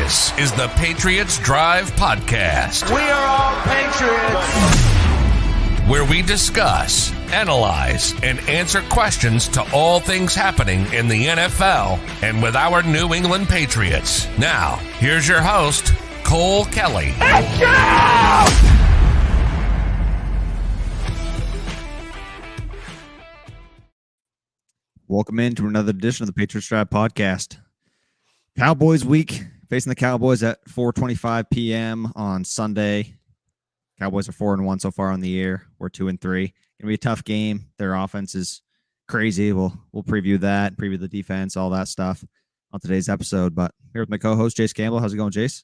This is the Patriots Drive Podcast. We are all Patriots. Where we discuss, analyze, and answer questions to all things happening in the NFL and with our New England Patriots. Now, here's your host, Cole Kelly. Welcome into another edition of the Patriots Drive Podcast. Cowboys week, facing the Cowboys at 4:25 p.m. on Sunday. Cowboys are 4-1 so far on the year. We're 2-3. Gonna be a tough game. Their offense is crazy. We'll preview that, preview the defense, all that stuff on today's episode. But here with my co-host Jace Campbell. How's it going, Jace?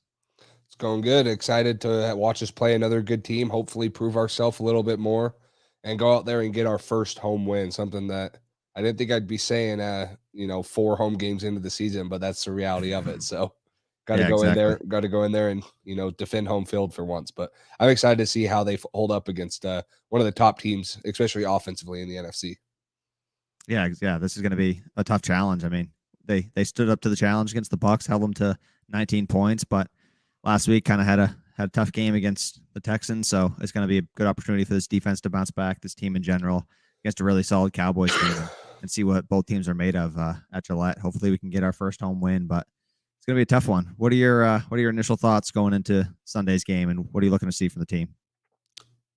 It's going good. Excited to watch us play another good team. Hopefully, prove ourselves a little bit more, and go out there and get our first home win. Something that I didn't think I'd be saying, 4 home games into the season, but that's the reality of it. So got to go in there and, defend home field for once. But I'm excited to see how they hold up against one of the top teams, especially offensively in the NFC. Yeah. This is going to be a tough challenge. I mean, they stood up to the challenge against the Bucs, held them to 19 points, but last week kind of had a tough game against the Texans. So it's going to be a good opportunity for this defense to bounce back, this team in general, against a really solid Cowboys team, and see what both teams are made of at Gillette. Hopefully we can get our first home win, but it's going to be a tough one. What are your initial thoughts going into Sunday's game, and what are you looking to see from the team?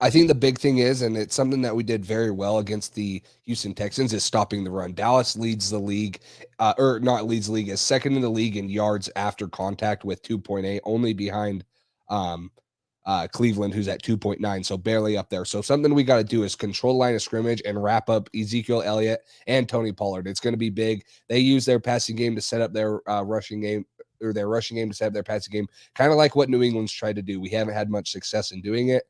I think the big thing is, and it's something that we did very well against the Houston Texans, is stopping the run. Dallas leads the league, is second in the league in yards after contact with 2.8, only behind Cleveland, who's at 2.9, so barely up there. So something we got to do is control the line of scrimmage and wrap up Ezekiel Elliott and Tony Pollard. It's going to be big. They use their passing game to set up their rushing game to set up their passing game, kind of like what New England's tried to do. We haven't had much success in doing it,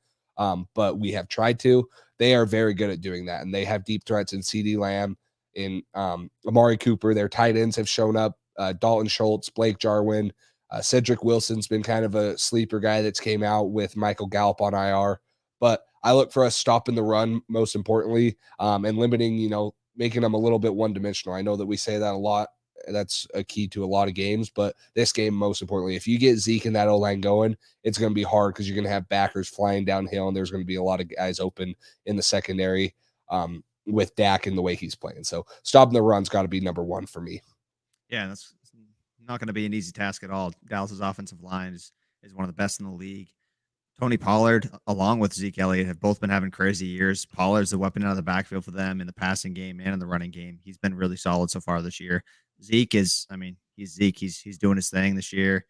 but we have tried to. They are very good at doing that, and they have deep threats in CeeDee Lamb, in Amari Cooper. Their tight ends have shown up, Dalton Schultz, Blake Jarwin. Cedric Wilson's been kind of a sleeper guy that's came out with Michael Gallup on IR. But I look for us stopping the run, most importantly, and limiting, making them a little bit one-dimensional. I know that we say that a lot. That's a key to a lot of games. But this game, most importantly, if you get Zeke and that O-line going, it's going to be hard because you're going to have backers flying downhill, and there's going to be a lot of guys open in the secondary with Dak and the way he's playing. So stopping the run's got to be number one for me. Yeah, that's not going to be an easy task at all. Dallas's offensive line is one of the best in the league. Tony Pollard, along with Zeke Elliott, have both been having crazy years. Pollard's the weapon out of the backfield for them in the passing game and in the running game. He's been really solid so far this year. Zeke is, he's Zeke. He's doing his thing this year,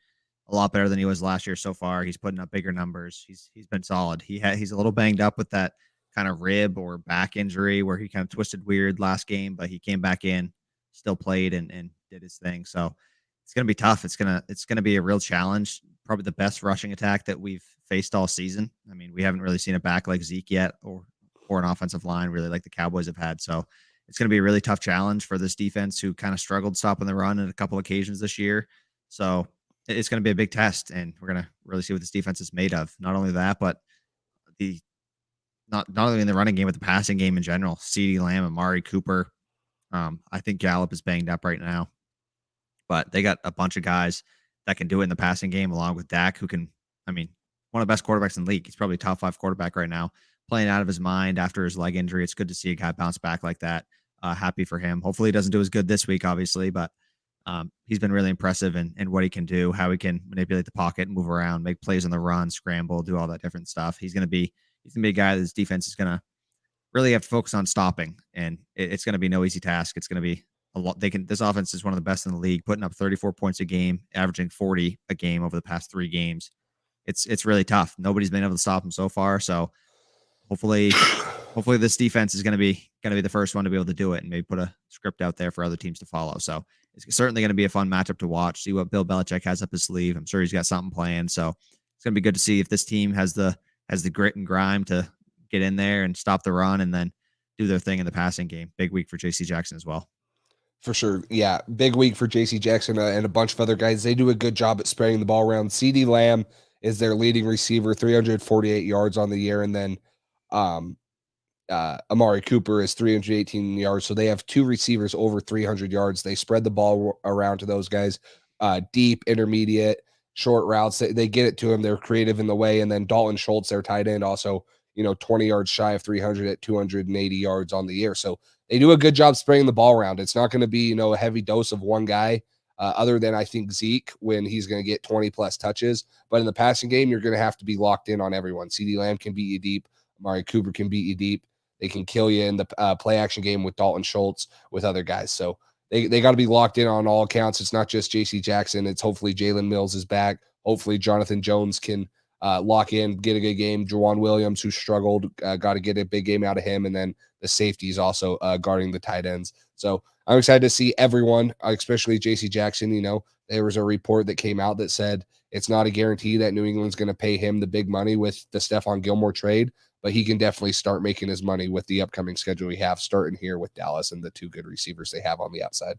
a lot better than he was last year so far. He's putting up bigger numbers. He's been solid. He's a little banged up with that kind of rib or back injury where he kind of twisted weird last game, but he came back in, still played and did his thing. So it's going to be tough. It's going to be a real challenge. Probably the best rushing attack that we've faced all season. I mean, we haven't really seen a back like Zeke yet, or an offensive line really like the Cowboys have had. So it's going to be a really tough challenge for this defense who kind of struggled stopping the run on a couple occasions this year. So it's going to be a big test, and we're going to really see what this defense is made of. Not only that, but not only in the running game, but the passing game in general. CeeDee Lamb, Amari Cooper. I think Gallup is banged up right now. But they got a bunch of guys that can do it in the passing game, along with Dak, who can, one of the best quarterbacks in the league. He's probably top 5 quarterback right now, playing out of his mind after his leg injury. It's good to see a guy bounce back like that. Happy for him. Hopefully he doesn't do as good this week, obviously, but he's been really impressive in what he can do, how he can manipulate the pocket, move around, make plays on the run, scramble, do all that different stuff. He's going to be a guy that his defense is going to really have to focus on stopping, and it's going to be no easy task. It's going to be a lot. This offense is one of the best in the league, putting up 34 points a game, averaging 40 a game over the past 3 games. It's really tough. Nobody's been able to stop him so far. So hopefully this defense is going to be the first one to be able to do it, and maybe put a script out there for other teams to follow. So it's certainly going to be a fun matchup to watch. See what Bill Belichick has up his sleeve. I'm sure he's got something planned. So it's going to be good to see if this team has the grit and grime to get in there and stop the run, and then do their thing in the passing game. Big week for J.C. Jackson as well. For sure. Yeah. Big week for J.C. Jackson and a bunch of other guys. They do a good job at spreading the ball around. CeeDee Lamb is their leading receiver, 348 yards on the year. And then Amari Cooper is 318 yards. So they have 2 receivers over 300 yards. They spread the ball around to those guys, deep, intermediate. short routes. They get it to him. They're creative in the way. And then Dalton Schultz, their tight end, also, 20 yards shy of 300 at 280 yards on the year. So they do a good job spraying the ball around. It's not going to be, a heavy dose of one guy, other than I think Zeke, when he's going to get 20 plus touches. But in the passing game, you're going to have to be locked in on everyone. CeeDee Lamb can beat you deep. Amari Cooper can beat you deep. They can kill you in the play action game with Dalton Schultz, with other guys. So they got to be locked in on all accounts. It's not just JC Jackson. It's hopefully Jalen Mills is back. Hopefully Jonathan Jones can lock in, get a good game. Juwan Williams, who struggled, got to get a big game out of him. And then the safeties also guarding the tight ends. So I'm excited to see everyone, especially JC Jackson. There was a report that came out that said it's not a guarantee that New England's going to pay him the big money with the Stephon Gilmore trade, but he can definitely start making his money with the upcoming schedule we have, starting here with Dallas and the two good receivers they have on the outside.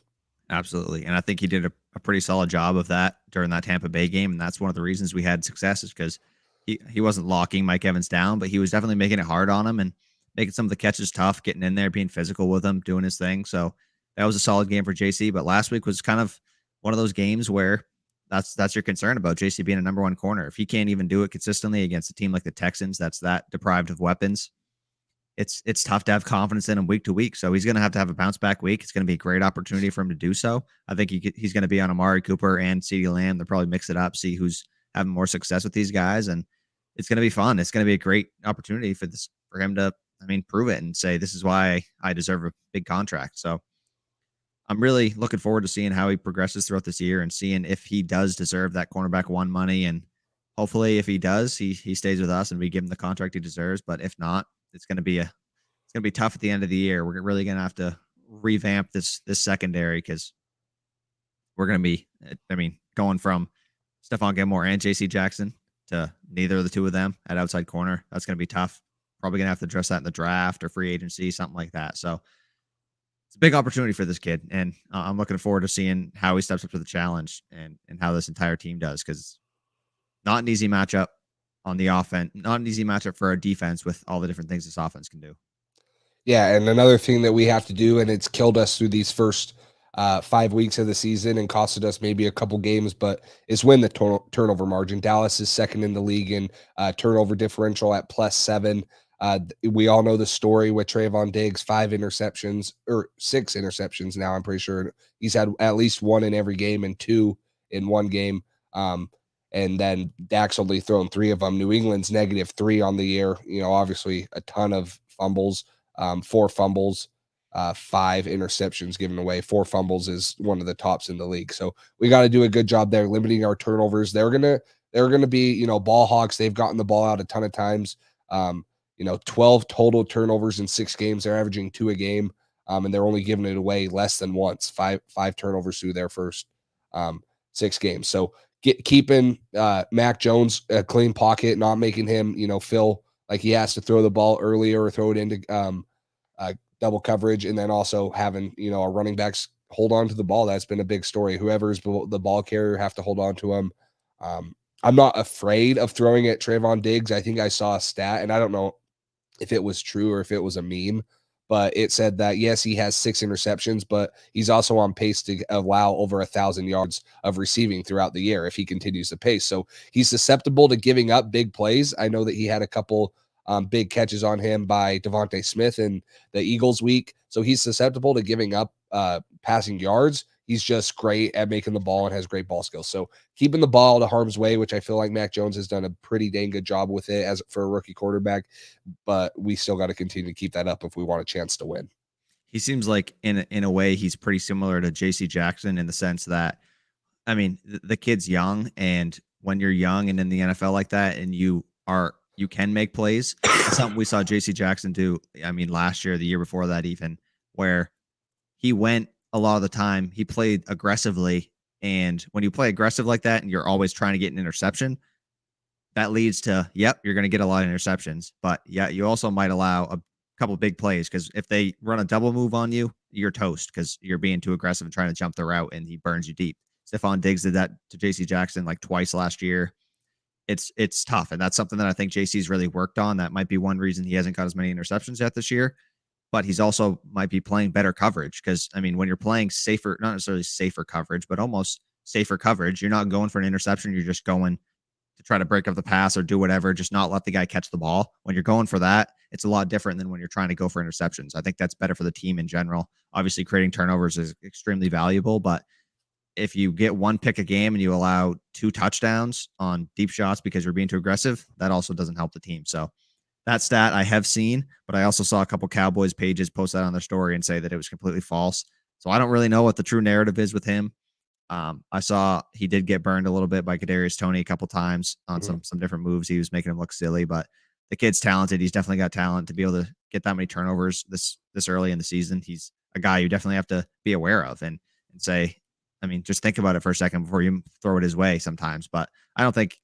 Absolutely. And I think he did a pretty solid job of that during that Tampa Bay game. And that's one of the reasons we had success, is because he wasn't locking Mike Evans down, but he was definitely making it hard on him and making some of the catches tough, getting in there, being physical with him, doing his thing. So that was a solid game for JC. But last week was kind of one of those games where that's your concern about JC being a number one corner. If he can't even do it consistently against a team like the Texans, that's that deprived of weapons, it's tough to have confidence in him week to week. So he's going to have a bounce back week. It's going to be a great opportunity for him to do so. I think he's going to be on Amari Cooper and CeeDee Lamb. They'll probably mix it up, see who's having more success with these guys. And it's going to be fun. It's going to be a great opportunity for him to, prove it and say, this is why I deserve a big contract. So I'm really looking forward to seeing how he progresses throughout this year and seeing if he does deserve that cornerback one money. And hopefully if he does, he stays with us and we give him the contract he deserves. But if not, it's going to be tough at the end of the year. We're really going to have to revamp this secondary, because we're going to be, going from Stephon Gilmore and JC Jackson to neither of the two of them at outside corner. That's going to be tough. Probably going to have to address that in the draft or free agency, something like that. So it's a big opportunity for this kid. And I'm looking forward to seeing how he steps up to the challenge and how this entire team does, because not an easy matchup on the offense, not an easy matchup for our defense with all the different things this offense can do. Yeah, and another thing that we have to do, and it's killed us through these first 5 weeks of the season and costed us maybe a couple games, but is win the turnover margin. Dallas is second in the league in turnover differential at +7. We all know the story with Trayvon Diggs, 6 interceptions now. I'm pretty sure he's had at least 1 in every game and 2 in one game. And then Dak's only thrown 3 of them. New England's -3 on the year. Obviously a ton of fumbles, 4 fumbles, 5 interceptions given away. 4 fumbles is one of the tops in the league. So we got to do a good job there, limiting our turnovers. They're gonna be, ball hawks. They've gotten the ball out a ton of times. 12 total turnovers in 6 games. They're averaging 2 a game, and they're only giving it away less than once. Five turnovers through their first 6 games. So keeping Mac Jones a clean pocket, not making him, feel like he has to throw the ball earlier or throw it into double coverage, and then also having, our running backs hold on to the ball. That's been a big story. Whoever's the ball carrier have to hold on to him. I'm not afraid of throwing at Trayvon Diggs. I think I saw a stat, and I don't know if it was true or if it was a meme, but it said that, yes, he has 6 interceptions, but he's also on pace to allow over 1,000 yards of receiving throughout the year if he continues the pace. So he's susceptible to giving up big plays. I know that he had a couple big catches on him by Devontae Smith in the Eagles week. So he's susceptible to giving up passing yards. He's just great at making the ball and has great ball skills. So keeping the ball out of harm's way, which I feel like Mac Jones has done a pretty dang good job with it as for a rookie quarterback, but we still got to continue to keep that up if we want a chance to win. He seems like in a way he's pretty similar to JC Jackson in the sense that, the kid's young, and when you're young and in the NFL like that, and you can make plays. It's something we saw JC Jackson do. Last year, the year before that, even, where he went a lot of the time, he played aggressively. And when you play aggressive like that and you're always trying to get an interception, that leads to, you're going to get a lot of interceptions. But you also might allow a couple big plays, because if they run a double move on you, you're toast because you're being too aggressive and trying to jump the route, and he burns you deep. Stephon Diggs did that to JC Jackson like twice last year. It's tough. And that's something that I think JC's really worked on. That might be one reason he hasn't got as many interceptions yet this year. But he's also might be playing better coverage, because when you're playing safer, not necessarily safer coverage, but almost safer coverage. You're not going for an interception. You're just going to try to break up the pass or do whatever, just not let the guy catch the ball. When you're going for that, it's a lot different than when you're trying to go for interceptions. I think that's better for the team in general. Obviously, creating turnovers is extremely valuable, but if you get one pick a game and you allow 2 touchdowns on deep shots because you're being too aggressive, that also doesn't help the team. So that stat I have seen, but I also saw a couple Cowboys pages post that on their story and say that it was completely false. So I don't really know what the true narrative is with him. I saw he did get burned a little bit by Kadarius Toney a couple times on some different moves. He was making him look silly, but the kid's talented. He's definitely got talent to be able to get that many turnovers this early in the season. He's a guy you definitely have to be aware of and say, I mean, just think about it for a second before you throw it his way sometimes. But I don't think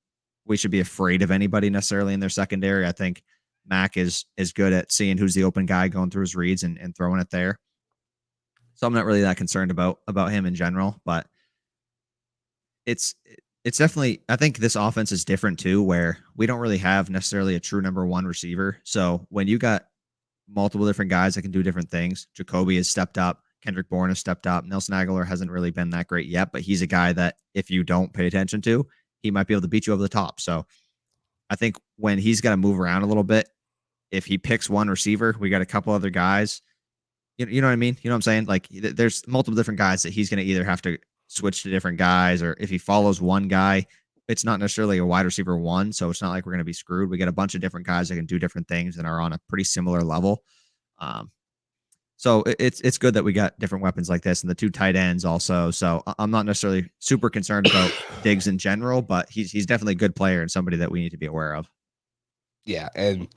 we should be afraid of anybody necessarily in their secondary. I think Mac is good at seeing who's the open guy, going through his reads and throwing it there. So I'm not really that concerned about him in general, but it's definitely, I think this offense is different too, where we don't really have necessarily a true number 1 receiver. So when you got multiple different guys that can do different things, Jacoby has stepped up, Kendrick Bourne has stepped up. Nelson Aguilar hasn't really been that great yet, but he's a guy that if you don't pay attention to, he might be able to beat you over the top. So I think when he's got to move around a little bit, if he picks one receiver, we got a couple other guys. You know what I mean? You know what I'm saying? Like there's multiple different guys that he's going to either have to switch to different guys, or if he follows one guy, it's not necessarily a wide receiver 1. So it's not like we're going to be screwed. We got a bunch of different guys that can do different things and are on a pretty similar level. So it's good that we got different weapons like this and the 2 tight ends also. So I'm not necessarily super concerned about Diggs in general, but he's definitely a good player and somebody that we need to be aware of. Yeah, and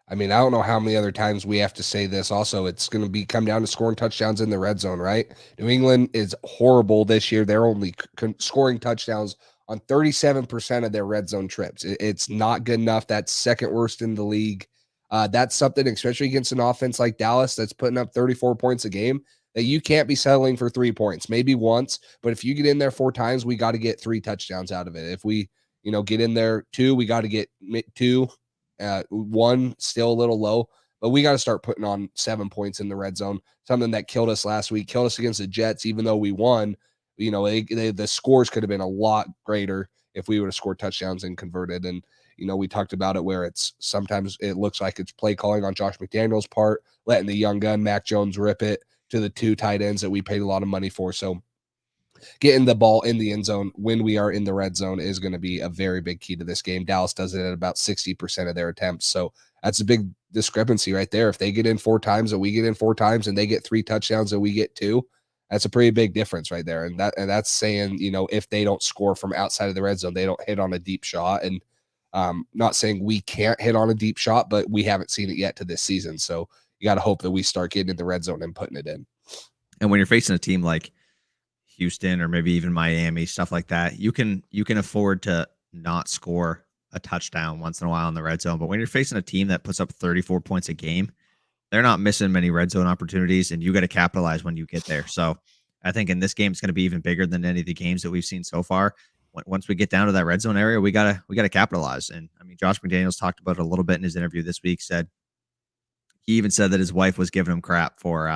I mean, I don't know how many other times we have to say this. Also, it's going to come down to scoring touchdowns in the red zone, right? New England is horrible this year. They're only scoring touchdowns on 37% of their red zone trips. It's not good enough. That's second worst in the league. That's something, especially against an offense like Dallas that's putting up 34 points a game, that you can't be settling for 3 points, maybe once. But if you get in there 4 times, we got to get 3 touchdowns out of it. If we, get in there 2, we got to get 2. 1 still a little low, but we got to start putting on 7 points in the red zone. Something that killed us last week, killed us against the Jets, even though we won. The scores could have been a lot greater if we would have scored touchdowns and converted. And we talked about it where it's sometimes it looks like it's play calling on Josh McDaniels' part, letting the young gun Mac Jones rip it to the 2 tight ends that we paid a lot of money for. So getting the ball in the end zone when we are in the red zone is going to be a very big key to this game. Dallas does it at about 60% of their attempts. So that's a big discrepancy right there. If they get in 4 times and we get in 4 times and they get 3 touchdowns and we get 2, that's a pretty big difference right there. And that's saying, if they don't score from outside of the red zone, they don't hit on a deep shot. And not saying we can't hit on a deep shot, but we haven't seen it yet to this season. So you got to hope that we start getting in the red zone and putting it in. And when you're facing a team like Houston or maybe even Miami, stuff like that, you can afford to not score a touchdown once in a while in the red zone. But when you're facing a team that puts up 34 points a game, they're not missing many red zone opportunities, and you got to capitalize when you get there. So I think in this game, it's going to be even bigger than any of the games that we've seen so far. Once we get down to that red zone area, we gotta capitalize. And I mean, Josh McDaniels talked about it a little bit in his interview this week. He even said that his wife was giving him crap for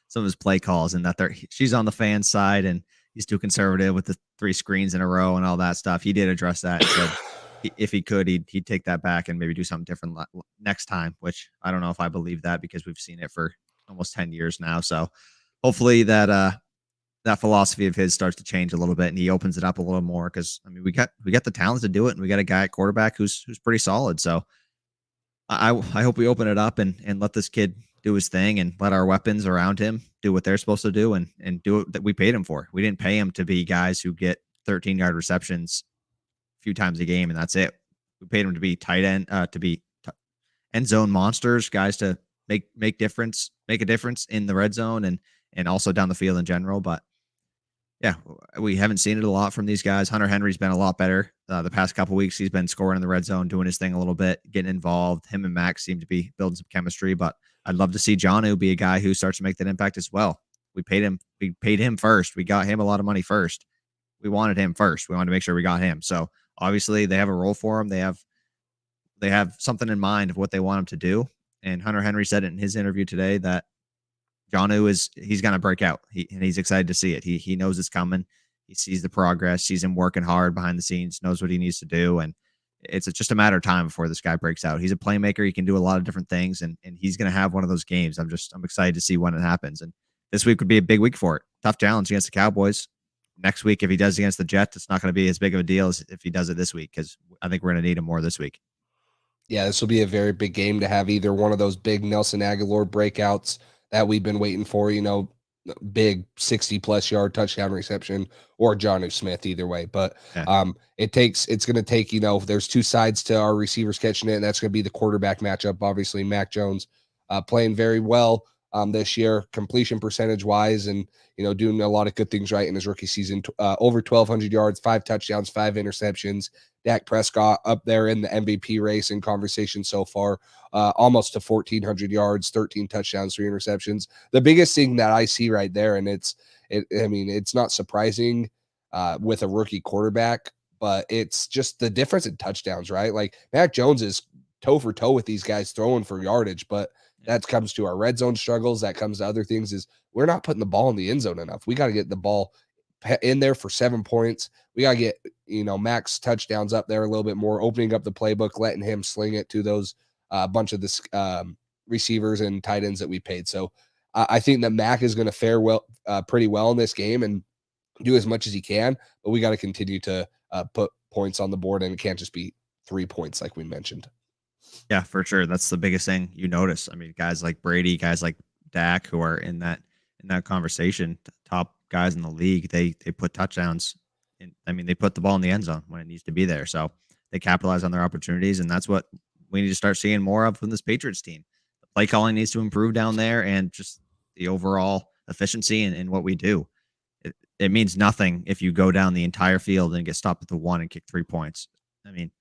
some of his play calls, and that she's on the fan side and he's too conservative with the 3 screens in a row and all that stuff. He did address that and said if he could, he'd take that back and maybe do something different next time, which I don't know if I believe that because we've seen it for almost 10 years now. So hopefully that philosophy of his starts to change a little bit and he opens it up a little more, because I mean we got the talent to do it, and we got a guy at quarterback who's pretty solid. So I hope we open it up and let this kid do his thing and let our weapons around him do what they're supposed to do and do it that we paid him for. We didn't pay him to be guys who get 13-yard receptions a few times a game and that's it. We paid him to be tight end, to be end zone monsters, guys to make a difference in the red zone and also down the field in general. But yeah, we haven't seen it a lot from these guys. Hunter Henry's been a lot better the past couple weeks. He's been scoring in the red zone, doing his thing a little bit, getting involved. Him and Max seem to be building some chemistry, but I'd love to see Jonnu be a guy who starts to make that impact as well. We paid him first. We got him a lot of money first. We wanted him first. We wanted to make sure we got him. So obviously they have a role for him. They have something in mind of what they want him to do. And Hunter Henry said it in his interview today that Jonnu he's going to break out. He's excited to see it. He knows it's coming. He sees the progress, sees him working hard behind the scenes, knows what he needs to do. And it's just a matter of time before this guy breaks out. He's a playmaker. He can do a lot of different things, and he's going to have one of those games. I'm excited to see when it happens. And this week would be a big week for it. Tough challenge against the Cowboys. Next week, if he does against the Jets, it's not going to be as big of a deal as if he does it this week, because I think we're going to need him more this week. Yeah, this will be a very big game to have either one of those big Nelson Aguilar breakouts that we've been waiting for, big 60-plus yard touchdown reception, or Jonnu Smith, either way. But Yeah. it's going to take, there's two sides to our receivers catching it, and that's going to be the quarterback matchup. Obviously, Mac Jones playing very well this year, completion percentage wise, and doing a lot of good things right in his rookie season. Over 1,200 yards, 5 touchdowns, 5 interceptions. Dak Prescott up there in the MVP race and conversation so far, almost to 1,400 yards, 13 touchdowns, 3 interceptions. The biggest thing that I see right there, and it's not surprising with a rookie quarterback, but it's just the difference in touchdowns, right? Like Mac Jones is toe for toe with these guys throwing for yardage, but that comes to our red zone struggles. That comes to other things. Is we're not putting the ball in the end zone enough. We got to get the ball in there for 7 points. We got to get, Mac's touchdowns up there a little bit more, opening up the playbook, letting him sling it to those bunch of the receivers and tight ends that we paid. So I think that Mac is going to fare pretty well in this game and do as much as he can, but we got to continue to put points on the board, and it can't just be 3 points like we mentioned. Yeah, for sure. That's the biggest thing you notice. I mean, guys like Brady, guys like Dak, who are in that conversation, top guys in the league, they put touchdowns in. I mean, they put the ball in the end zone when it needs to be there. So they capitalize on their opportunities, and that's what we need to start seeing more of from this Patriots team. The play calling needs to improve down there, and just the overall efficiency in what we do. It means nothing if you go down the entire field and get stopped at the 1 and kick 3 points. I mean,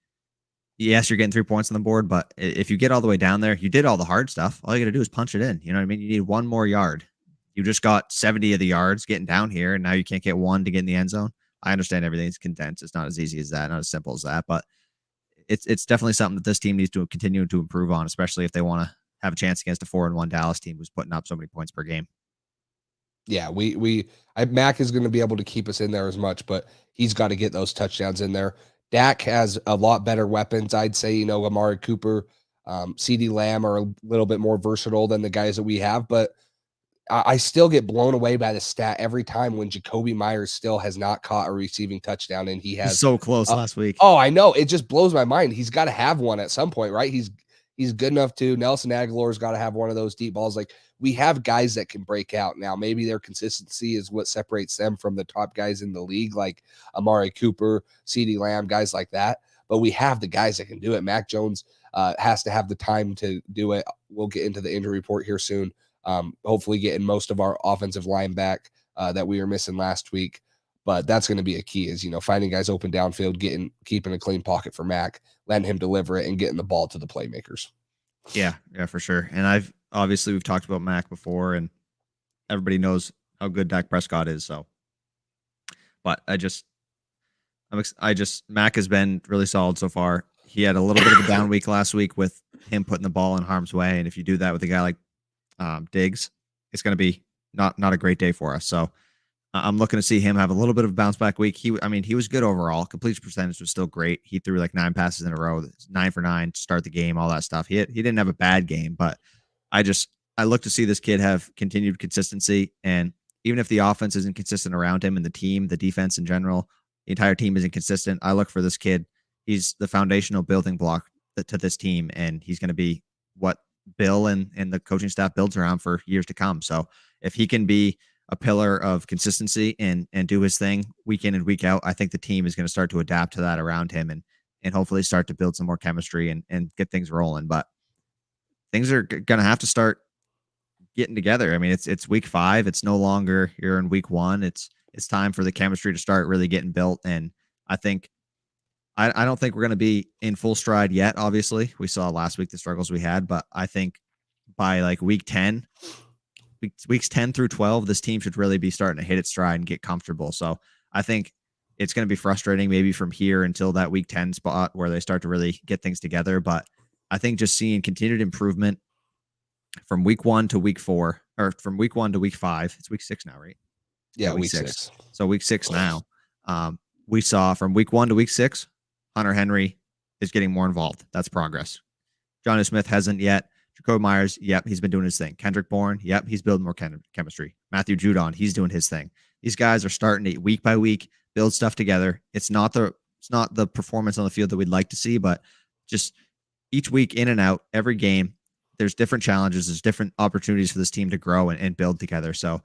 yes, you're getting 3 points on the board, but if you get all the way down there, you did all the hard stuff. All you got to do is punch it in. You know what I mean? You need 1 more yard. You just got 70 of the yards getting down here, and now you can't get 1 to get in the end zone. I understand everything's condensed. It's not as easy as that, not as simple as that, but it's definitely something that this team needs to continue to improve on, especially if they want to have a chance against a 4-1 Dallas team who's putting up so many points per game. Yeah, Mac is going to be able to keep us in there as much, but he's got to get those touchdowns in there. Dak has a lot better weapons. I'd say, Amari Cooper, CeeDee Lamb are a little bit more versatile than the guys that we have, but I still get blown away by the stat every time when Jacoby Myers still has not caught a receiving touchdown, and he's so close last week. Oh, I know. It just blows my mind. He's got to have one at some point, right? He's good enough to. Nelson Aguilar's got to have one of those deep balls. Like, we have guys that can break out now. Maybe their consistency is what separates them from the top guys in the league, like Amari Cooper, CeeDee Lamb, guys like that. But we have the guys that can do it. Mac Jones has to have the time to do it. We'll get into the injury report here soon. Hopefully getting most of our offensive line back that we were missing last week. But that's going to be a key is, finding guys open downfield, keeping a clean pocket for Mac, letting him deliver it, and getting the ball to the playmakers. Yeah, for sure. And we've talked about Mac before, and everybody knows how good Dak Prescott is. So, but Mac has been really solid so far. He had a little bit of a down week last week with him putting the ball in harm's way. And if you do that with a guy like Diggs, it's going to be not a great day for us. So I'm looking to see him have a little bit of a bounce back week. He was good overall. Completion percentage was still great. He threw like 9 passes in a row, 9 for 9 to start the game, all that stuff. He didn't have a bad game, but I look to see this kid have continued consistency. And even if the offense isn't consistent around him and the defense in general, the entire team isn't consistent, I look for this kid. He's the foundational building block to this team, and he's going to be what Bill and the coaching staff builds around for years to come. So if he can be a pillar of consistency and do his thing week in and week out, I think the team is going to start to adapt to that around him and hopefully start to build some more chemistry and get things rolling. But things are going to have to start getting together. I mean, it's week 5. It's no longer you're in week 1. It's time for the chemistry to start really getting built. And I think I don't think we're going to be in full stride yet. Obviously, we saw last week the struggles we had, but I think by like weeks 10 through 12, this team should really be starting to hit its stride and get comfortable. So I think it's going to be frustrating maybe from here until that week 10 spot where they start to really get things together. But I think just seeing continued improvement from week 1 to week 4, or from week 1 to week 5, it's week 6 now, right? Yeah, week 6. So week 6 now. We saw from week 1 to week 6, Hunter Henry is getting more involved. That's progress. Jonnu Smith hasn't yet. Jacoby Myers, yep, he's been doing his thing. Kendrick Bourne, yep, he's building more chemistry. Matthew Judon, he's doing his thing. These guys are starting to week by week build stuff together. It's not the performance on the field that we'd like to see, but just each week in and out, every game, there's different challenges, there's different opportunities for this team to grow and build together. So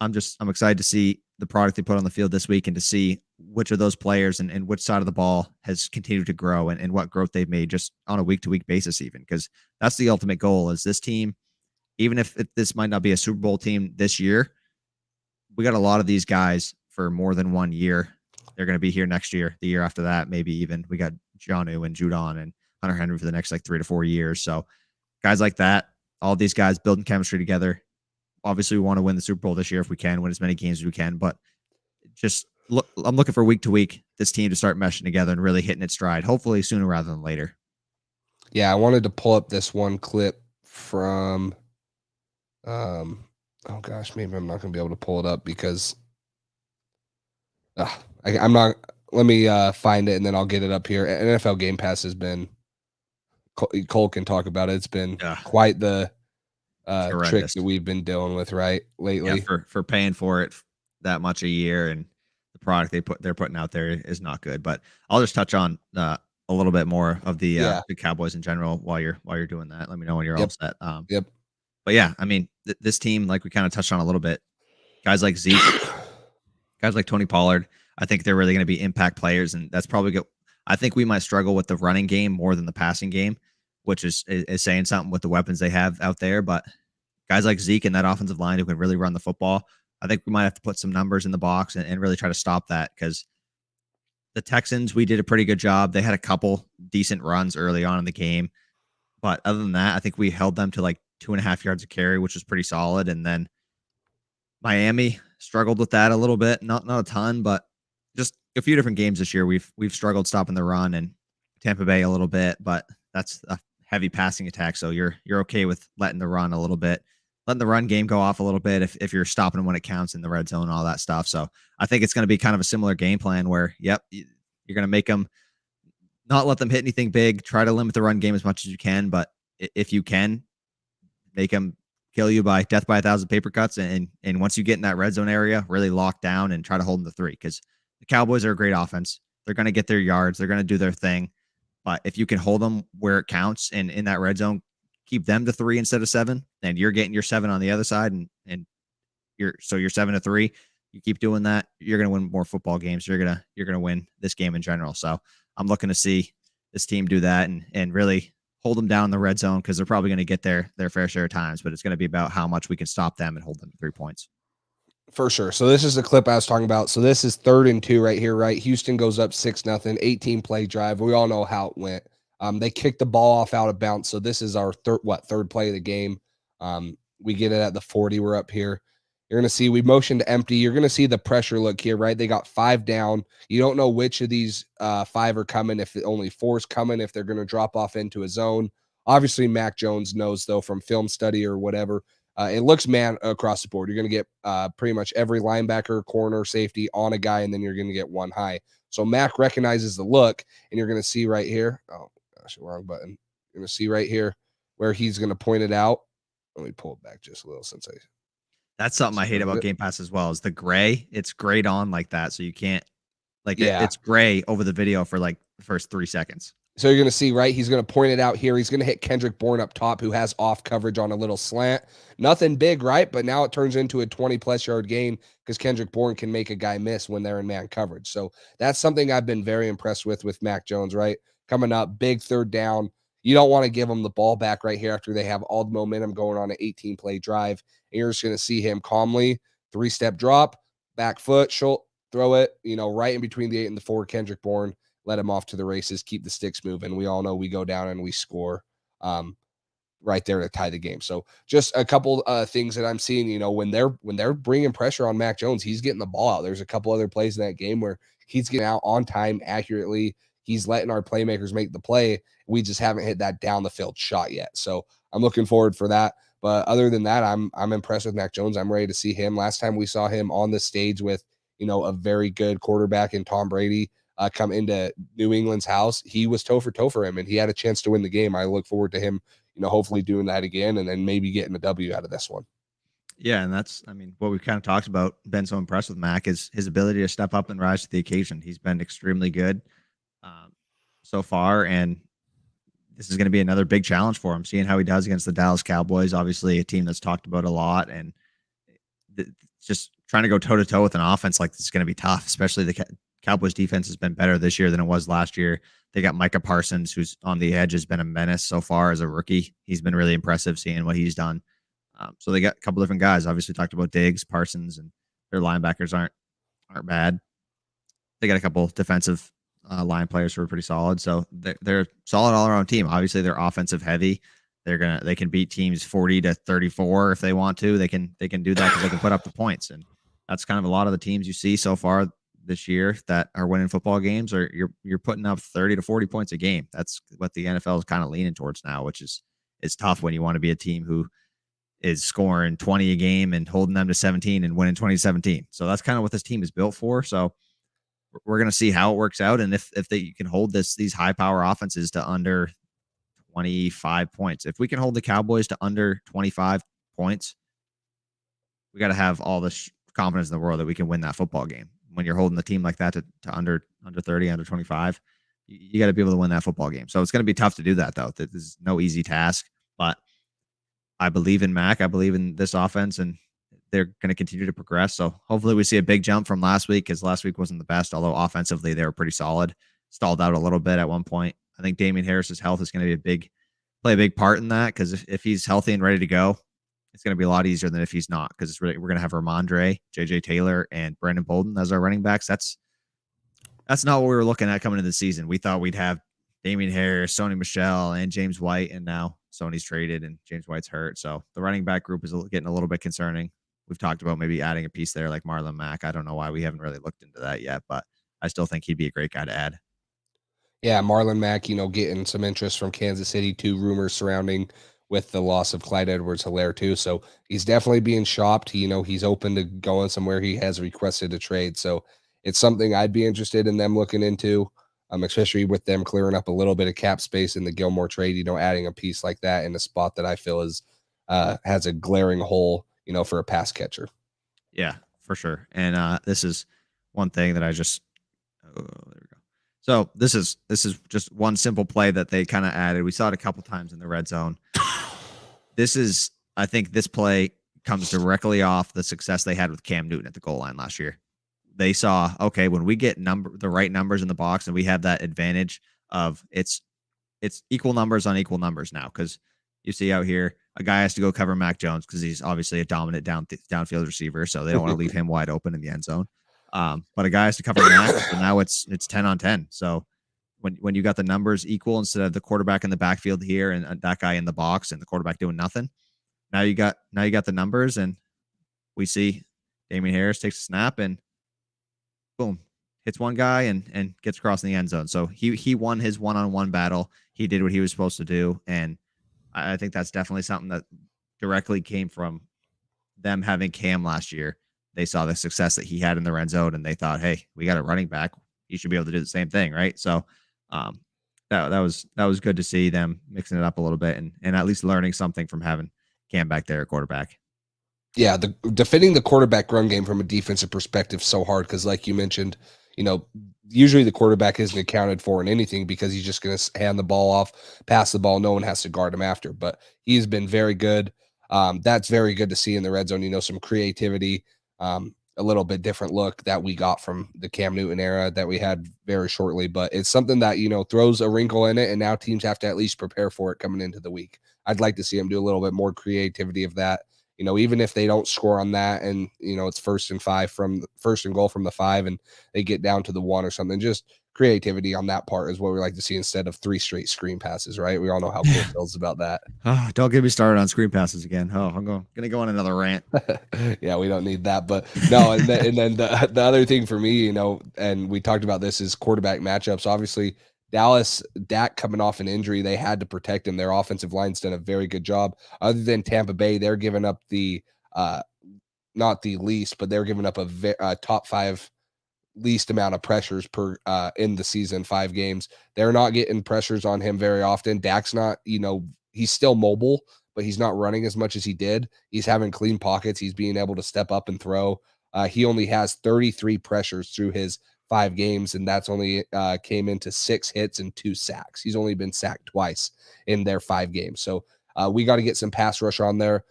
I'm excited to see the product they put on the field this week and to see which of those players and which side of the ball has continued to grow and what growth they've made just on a week-to-week basis even, because that's the ultimate goal is this team, even if this might not be a Super Bowl team this year, we got a lot of these guys for more than 1 year. They're going to be here next year, the year after that, maybe even. We got Jonnu and Judon and Hunter Henry for the next 3 to 4 years. So guys like that, all these guys building chemistry together. Obviously, we want to win the Super Bowl this year if we can, win as many games as we can. But I'm looking for week to week this team to start meshing together and really hitting its stride, hopefully sooner rather than later. Yeah, I wanted to pull up this one clip from, oh gosh, maybe I'm not going to be able to pull it up because I'm not. Let me find it and then I'll get it up here. NFL Game Pass has been, Cole can talk about it. It's been quite the trick that we've been dealing with lately. Yeah, for paying for it that much a year, and the product they're putting out there is not good. But I'll just touch on a little bit more of the Cowboys in general while you're doing that. Let me know when you're all set. But yeah, I mean, this team, like we kind of touched on a little bit, guys like Zeke, guys like Tony Pollard, I think they're really going to be impact players, and that's probably good. I think we might struggle with the running game more than the passing game, which is saying something with the weapons they have out there. But guys like Zeke and that offensive line who can really run the football, I think we might have to put some numbers in the box and really try to stop that, because the Texans, we did a pretty good job. They had a couple decent runs early on in the game. But other than that, I think we held them to 2.5 yards a carry, which was pretty solid. And then Miami struggled with that a little bit. Not a ton, but just a few different games this year. We've struggled stopping the run, and Tampa Bay a little bit, but that's a heavy passing attack. So you're okay with letting the run a little bit, letting the run game go off a little bit if you're stopping them when it counts in the red zone, all that stuff. So I think it's going to be kind of a similar game plan where, you're going to make them not let them hit anything big, try to limit the run game as much as you can. But if you can, make them kill you by death by 1,000 paper cuts. And once you get in that red zone area, really lock down and try to hold them to 3, because the Cowboys are a great offense. They're going to get their yards. They're going to do their thing. But if you can hold them where it counts and in that red zone, keep them to 3 instead of 7, and you're getting your 7 on the other side, and you're 7-3. You keep doing that, you're going to win more football games. You're going to win this game in general. So I'm looking to see this team do that and really hold them down in the red zone, because they're probably going to get their fair share of times, but it's going to be about how much we can stop them and hold them to 3 points. For sure. So this is the clip I was talking about. So this is 3rd and 2 right here, right? Houston goes up 6-0, 18 play drive. We all know how it went. They kicked the ball off out of bounds. So this is our third play of the game. We get it at the 40. We're up here. You're going to see we motioned to empty. You're going to see the pressure look here, right? They got 5 down. You don't know which of these 5 are coming, if only 4 is coming, if they're going to drop off into a zone. Obviously, Mac Jones knows, though, from film study or whatever. It looks man across the board. You're going to get pretty much every linebacker, corner, safety on a guy, and then you're going to get one high. So Mac recognizes the look, and you're going to see right here. Oh, gosh, wrong button. You're going to see right here where he's going to point it out. Let me pull it back just a little since That's something I hate about Game Pass as well, is the gray. It's grayed on like that, so you can't it's gray over the video for the first 3 seconds. So you're going to see, right, he's going to point it out here. He's going to hit Kendrick Bourne up top, who has off coverage on a little slant. Nothing big, right? But now it turns into a 20-plus yard gain because Kendrick Bourne can make a guy miss when they're in man coverage. So that's something I've been very impressed with Mac Jones, right? Coming up, big 3rd down. You don't want to give him the ball back right here after they have all the momentum going on an 18-play drive. And you're just going to see him calmly, 3-step drop, back foot, throw it, right in between the 8 and the 4, Kendrick Bourne. Let him off to the races, keep the sticks moving. We all know we go down and we score right there to tie the game. So just a couple things that I'm seeing, when they're bringing pressure on Mac Jones, he's getting the ball out. There's a couple other plays in that game where he's getting out on time, accurately. He's letting our playmakers make the play. We just haven't hit that down the field shot yet. So I'm looking forward for that. But other than that, I'm impressed with Mac Jones. I'm ready to see him. Last time we saw him on the stage with a very good quarterback in Tom Brady come into New England's house, he was toe for toe for him, and he had a chance to win the game. I look forward to him, hopefully doing that again, and then maybe getting a W out of this one. Yeah, and that's, what we've kind of talked about, been so impressed with Mac is his ability to step up and rise to the occasion. He's been extremely good so far, and this is going to be another big challenge for him, seeing how he does against the Dallas Cowboys, obviously a team that's talked about a lot, and just trying to go toe-to-toe with an offense like this is going to be tough, especially the Cowboys defense has been better this year than it was last year. They got Micah Parsons, who's on the edge, has been a menace so far as a rookie. He's been really impressive seeing what he's done. So they got a couple different guys. Obviously, talked about Diggs, Parsons, and their linebackers aren't bad. They got a couple defensive line players who are pretty solid. So they're a solid all around team. Obviously, they're offensive heavy. They can beat teams 40-34 if they want to. They can do that because they can put up the points, and that's kind of a lot of the teams you see so far this year that are winning football games. Or you're putting up 30 to 40 points a game. That's what the NFL is kind of leaning towards now, which is tough when you want to be a team who is scoring 20 a game and holding them to 17 and winning 20-17. So that's kind of what this team is built for. So we're going to see how it works out, and if they can hold these high power offenses to under 25 points. If we can hold the Cowboys to under 25 points, we got to have all the confidence in the world that we can win that football game. When you're holding the team like that to under 30, under 25, you got to be able to win that football game. So it's going to be tough to do that, though. This is no easy task, but I believe in Mac. I believe in this offense, and they're going to continue to progress. So hopefully we see a big jump from last week, because last week wasn't the best, although offensively they were pretty solid. Stalled out a little bit at one point. I think Damian Harris's health is going to be play a big part in that, because if he's healthy and ready to go, it's going to be a lot easier than if he's not, because we're going to have Ramondre, JJ Taylor, and Brandon Bolden as our running backs. That's not what we were looking at coming into the season. We thought we'd have Damian Harris, Sony Michel, and James White, and now Sony's traded and James White's hurt. So the running back group is getting a little bit concerning. We've talked about maybe adding a piece there like Marlon Mack. I don't know why we haven't really looked into that yet, but I still think he'd be a great guy to add. Yeah, Marlon Mack, getting some interest from Kansas City, 2 rumors surrounding with the loss of Clyde Edwards-Helaire too. So he's definitely being shopped. He's open to going somewhere. He has requested a trade. So it's something I'd be interested in them looking into, especially with them clearing up a little bit of cap space in the Gilmore trade, adding a piece like that in a spot that I feel is has a glaring hole, for a pass catcher. Yeah, for sure. And this is one thing that I just, there we go. So this is just one simple play that they kind of added. We saw it a couple times in the red zone. I think this play comes directly off the success they had with Cam Newton at the goal line last year. They saw, okay, when we get the right numbers in the box, and we have that advantage of it's equal numbers on equal numbers now, because you see out here a guy has to go cover Mac Jones because he's obviously a dominant downfield receiver, so they don't want to leave him wide open in the end zone. But a guy has to cover Mac, so now it's 10 on 10. So when you got the numbers equal, instead of the quarterback in the backfield here and that guy in the box and the quarterback doing nothing, now you got the numbers, and we see Damian Harris takes a snap and boom, hits one guy and gets across in the end zone. So he won his one-on-one battle. He did what he was supposed to do, and I think that's definitely something that directly came from them having Cam last year. They saw the success that he had in the red zone, and they thought, hey, we got a running back. He should be able to do the same thing, right? So that was good to see them mixing it up a little bit and at least learning something from having Cam back there at quarterback. Yeah, defending the quarterback run game from a defensive perspective is so hard because, like you mentioned, usually the quarterback isn't accounted for in anything because he's just going to hand the ball off, pass the ball. No one has to guard him after. But he's been very good. That's very good to see in the red zone. Some creativity, a little bit different look that we got from the Cam Newton era that we had very shortly. But it's something that, throws a wrinkle in it, and now teams have to at least prepare for it coming into the week. I'd like to see him do a little bit more creativity of that. Even if they don't score on that and, it's first and goal from the 5 and they get down to the 1 or something, just creativity on that part is what we like to see instead of 3 straight screen passes, right? We all know how Cole feels about that. Oh, don't get me started on screen passes again. Oh, I'm going to go on another rant. Yeah, we don't need that. But no, and then the other thing for me, and we talked about this, is quarterback matchups. Obviously, Dallas, Dak coming off an injury, they had to protect him. Their offensive line's done a very good job. Other than Tampa Bay, they're giving up the not the least, but they're giving up a top 5 least amount of pressures per in the season, 5 games. They're not getting pressures on him very often. Dak's not, he's still mobile, but he's not running as much as he did. He's having clean pockets. He's being able to step up and throw. He only has 33 pressures through his 5 games, and that's only came into 6 hits and 2 sacks. He's only been sacked twice in their 5 games. So we got to get some pass rush on there.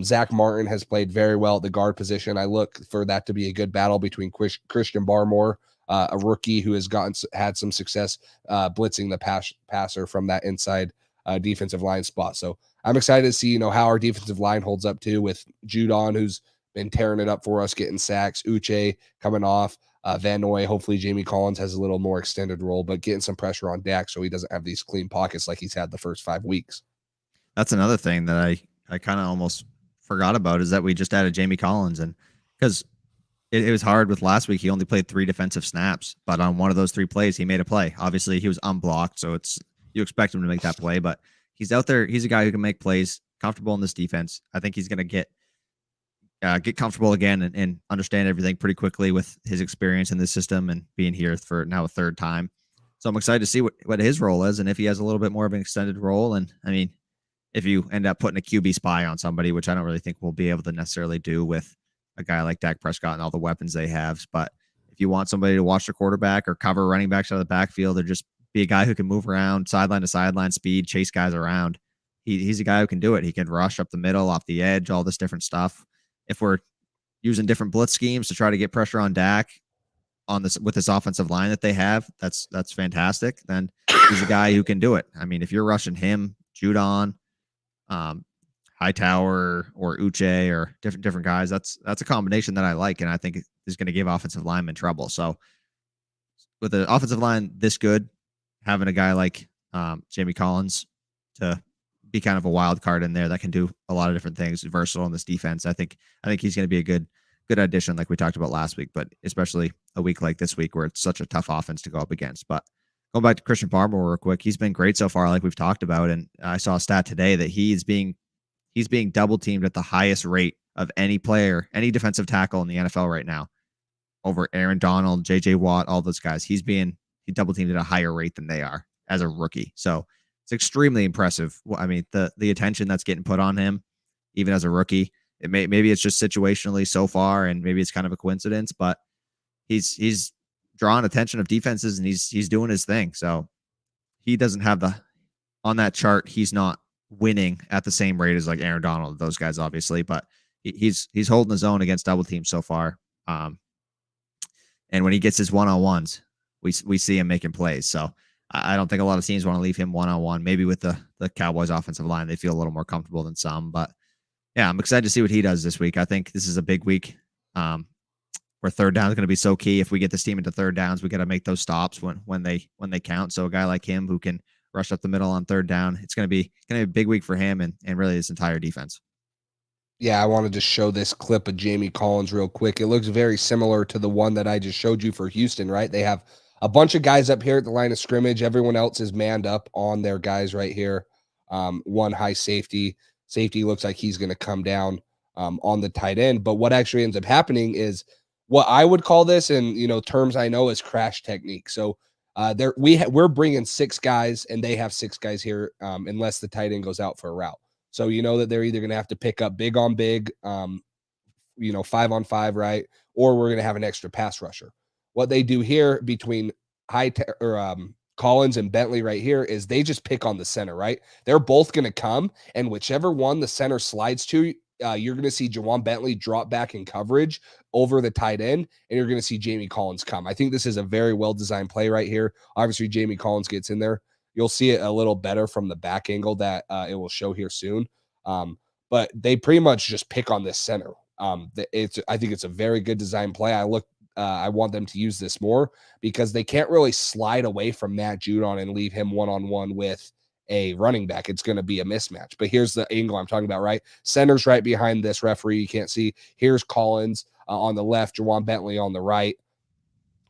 Zach Martin has played very well at the guard position. I look for that to be a good battle between Christian Barmore, a rookie who has had some success blitzing the passer from that inside defensive line spot. So I'm excited to see, how our defensive line holds up too, with Judon, who's been tearing it up for us, getting sacks, Uche coming off, Van Noy. Hopefully Jamie Collins has a little more extended role, but getting some pressure on Dak so he doesn't have these clean pockets like he's had the first 5 weeks. That's another thing that I kind of almost forgot about, is that we just added Jamie Collins, and because it was hard with last week. He only played 3 defensive snaps, but on one of those 3 plays, he made a play. Obviously, he was unblocked, so you expect him to make that play, but he's out there. He's a guy who can make plays, comfortable in this defense. I think he's going to get comfortable again and understand everything pretty quickly with his experience in this system and being here for now a 3rd time. So I'm excited to see what his role is, and if he has a little bit more of an extended role. And I mean, if you end up putting a QB spy on somebody, which I don't really think we'll be able to necessarily do with a guy like Dak Prescott and all the weapons they have. But if you want somebody to watch the quarterback or cover running backs out of the backfield, or just be a guy who can move around sideline to sideline, speed, chase guys around, he's a guy who can do it. He can rush up the middle, off the edge, all this different stuff. If we're using different blitz schemes to try to get pressure on Dak with this offensive line that they have, that's fantastic. Then he's a guy who can do it. I mean, if you're rushing him, Judon, Hightower or Uche or different guys, that's a combination that I like, and I think is going to give offensive linemen trouble. So with the offensive line this good, having a guy like Jamie Collins to be kind of a wild card in there that can do a lot of different things, versatile in this defense, I think he's going to be a good addition, like we talked about last week, but especially a week like this week where it's such a tough offense to go up against. But going back to Christian Barmore real quick, he's been great so far, like we've talked about, and I saw a stat today that he's being double teamed at the highest rate of any player, any defensive tackle in the NFL right now, over Aaron Donald, JJ Watt, all those guys. He double teamed at a higher rate than they are as a rookie. So it's extremely impressive. I mean, the attention that's getting put on him, even as a rookie, maybe it's just situationally so far, and maybe it's kind of a coincidence, but he's drawing attention of defenses, and he's doing his thing. So he doesn't have on that chart, he's not winning at the same rate as like Aaron Donald, those guys obviously, but he's holding his own against double teams so far. And when he gets his one-on-ones, we see him making plays. So I don't think a lot of teams want to leave him one-on-one. Maybe with the Cowboys offensive line, they feel a little more comfortable than some, but yeah, I'm excited to see what he does this week. I think this is a big week where third down is going to be so key. If we get this team into third downs, we got to make those stops when they count. So a guy like him who can rush up the middle on third down, it's going to be a big week for him and really his entire defense. Yeah, I wanted to show this clip of Jamie Collins real quick. It looks very similar to the one that I just showed you for Houston, right? They have a bunch of guys up here at the line of scrimmage. Everyone else is manned up on their guys right here. One high safety. Safety looks like he's going to come down on the tight end. But what actually ends up happening is what I would call this, and terms I know, is crash technique. So we're bringing 6 guys, and they have 6 guys here, unless the tight end goes out for a route. So that they're either going to have to pick up big on big, 5 on 5, right? Or we're going to have an extra pass rusher. What they do here between Collins and Bentley right here is they just pick on the center, right? They're both going to come, and whichever one the center slides to, you're going to see Jawan Bentley drop back in coverage over the tight end, and you're going to see Jamie Collins come. I think this is a very well-designed play right here. Obviously, Jamie Collins gets in there. You'll see it a little better from the back angle that it will show here soon. But they pretty much just pick on this center. I think it's a very good design play. I want them to use this more because they can't really slide away from Matt Judon and leave him one-on-one with a running back. It's going to be a mismatch. But here's the angle I'm talking about, right? Center's right behind this referee. You can't see. Here's Collins on the left, Jawan Bentley on the right.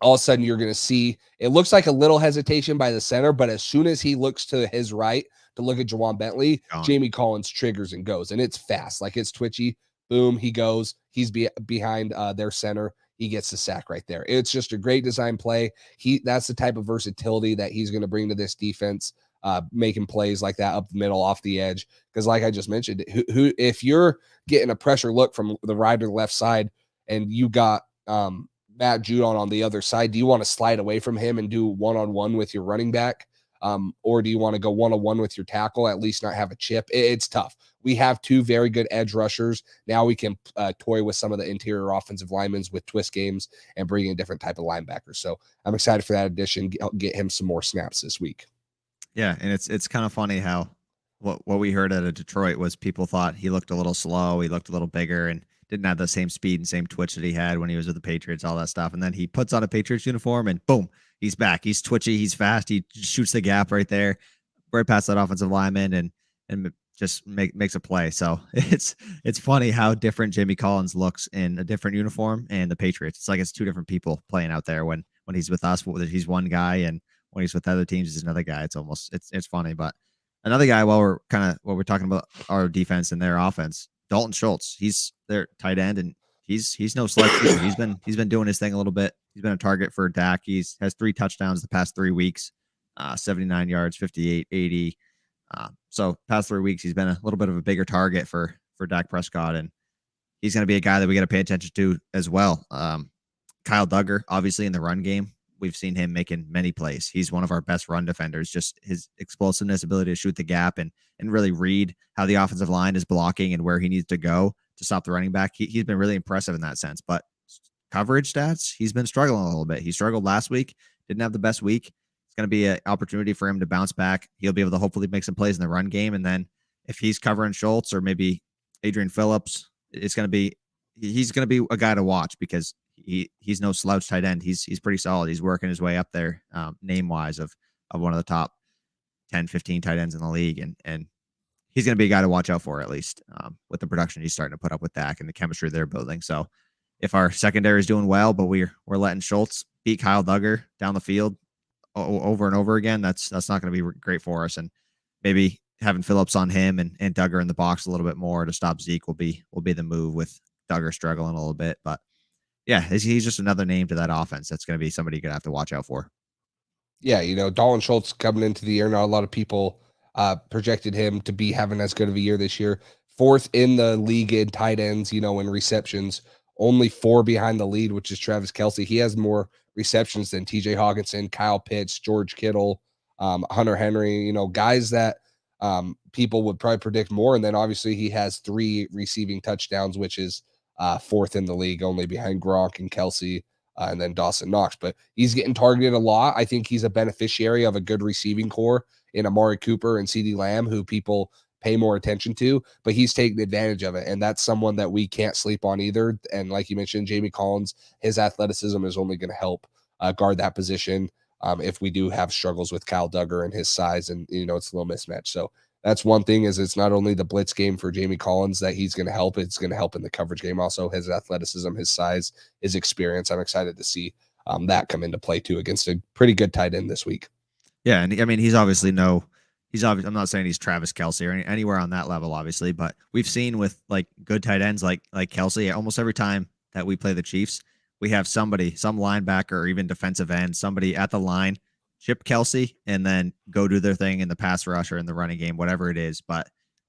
All of a sudden, you're going to see, it looks like a little hesitation by the center, but as soon as he looks to his right to look at Jawan Bentley, Jamie Collins triggers and goes, and it's fast. Like, it's twitchy. Boom, he goes. He's behind their center. He gets the sack right there. It's just a great design play. That's the type of versatility that he's going to bring to this defense, making plays like that up the middle, off the edge. Because like I just mentioned, if you're getting a pressure look from the right or the left side and you got Matt Judon on the other side, do you want to slide away from him and do one-on-one with your running back? Or do you want to go one-on-one with your tackle, at least not have a chip? It's tough. We have two very good edge rushers. Now we can toy with some of the interior offensive linemen with twist games and bring in different type of linebackers. So I'm excited for that addition. Get him some more snaps this week. Yeah, and it's kind of funny how what we heard out of Detroit was people thought he looked a little slow, he looked a little bigger, and didn't have the same speed and same twitch that he had when he was with the Patriots, all that stuff. And then he puts on a Patriots uniform and boom, he's back. He's twitchy, he's fast, he shoots the gap right there, right past that offensive lineman and just makes a play. So it's funny how different Jamie Collins looks in a different uniform and the Patriots. It's like it's two different people playing out there when he's with us, he's one guy, and when he's with other teams, he's another guy. It's funny. But another guy, while we're talking about our defense and their offense, Dalton Schultz, he's their tight end, and he's no slouch either. He's been doing his thing a little bit. He's been a target for Dak. Has 3 touchdowns the past 3 weeks, 79 yards, 58, 80. So past 3 weeks, he's been a little bit of a bigger target for Dak Prescott, and he's going to be a guy that we got to pay attention to as well. Kyle Duggar, obviously in the run game, we've seen him making many plays. He's one of our best run defenders. Just his explosiveness, ability to shoot the gap, and really read how the offensive line is blocking and where he needs to go to stop the running back. He's been really impressive in that sense. But coverage stats, he's been struggling a little bit. He struggled last week, didn't have the best week. It's going to be an opportunity for him to bounce back. He'll be able to hopefully make some plays in the run game. And then if he's covering Schultz or maybe Adrian Phillips, he's going to be a guy to watch because he's no slouch tight end. He's pretty solid. He's working his way up there name wise of one of the top 10, 15 tight ends in the league. And he's going to be a guy to watch out for, at least with the production he's starting to put up with Dak and the chemistry they're building. So if our secondary is doing well, but we're letting Schultz beat Kyle Duggar down the field over and over again, that's not going to be great for us. And maybe having Phillips on him and Duggar in the box a little bit more to stop Zeke will be the move, with Duggar struggling a little bit. But yeah, he's just another name to that offense. That's going to be somebody you're going to have to watch out for. Yeah, Dalton Schultz coming into the year. Not a lot of people projected him to be having as good of a year this year. 4th in the league in tight ends, in receptions. Only 4 behind the lead, which is Travis Kelce. He has more receptions than TJ Hawkinson, Kyle Pitts, George Kittle, Hunter Henry, guys that people would probably predict more. And then obviously he has 3 receiving touchdowns, which is 4th in the league, only behind Gronk and Kelce, and then Dawson Knox. But he's getting targeted a lot. I think he's a beneficiary of a good receiving core in Amari Cooper and CeeDee Lamb, who people pay more attention to, but he's taking advantage of it. And that's someone that we can't sleep on either. And like you mentioned, Jamie Collins, his athleticism is only going to help guard that position if we do have struggles with Kyle Duggar and his size, and it's a little mismatch. So that's one thing, is it's not only the blitz game for Jamie Collins that he's going to help, it's going to help in the coverage game also. His athleticism, his size, his experience. I'm excited to see that come into play too against a pretty good tight end this week. Yeah, and I mean, he's obviously I'm not saying he's Travis Kelce or anywhere on that level, obviously, but we've seen with like good tight ends like Kelce, almost every time that we play the Chiefs, we have some linebacker or even defensive end, somebody at the line, chip Kelce, and then go do their thing in the pass rush or in the running game, whatever it is, but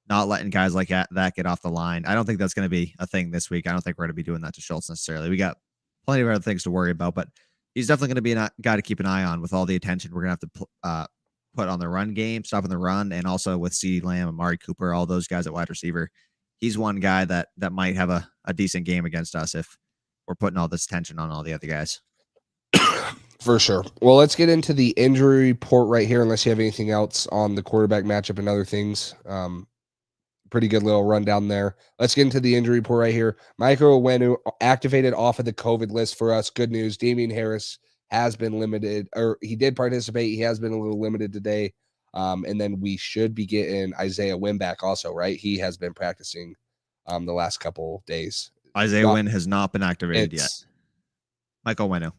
not letting guys like that get off the line. I don't think that's going to be a thing this week. I don't think we're going to be doing that to Schultz necessarily. We got plenty of other things to worry about, but he's definitely going to be a guy to keep an eye on with all the attention we're going to have to put on the run game, stopping the run, and also with CeeDee Lamb, Amari Cooper, all those guys at wide receiver. He's one guy that might have a decent game against us if we're putting all this tension on all the other guys. For sure. Well, let's get into the injury report right here, unless you have anything else on the quarterback matchup and other things. Pretty good little rundown there. Let's get into the injury report right here. Michael Onwenu activated off of the COVID list for us. Good news. Damian Harris has been limited, or he did participate. He has been a little limited today. And then we should be getting Isaiah Wynn back also, right? He has been practicing the last couple days. Isaiah Wynn has not been activated yet. Michael Onwenu.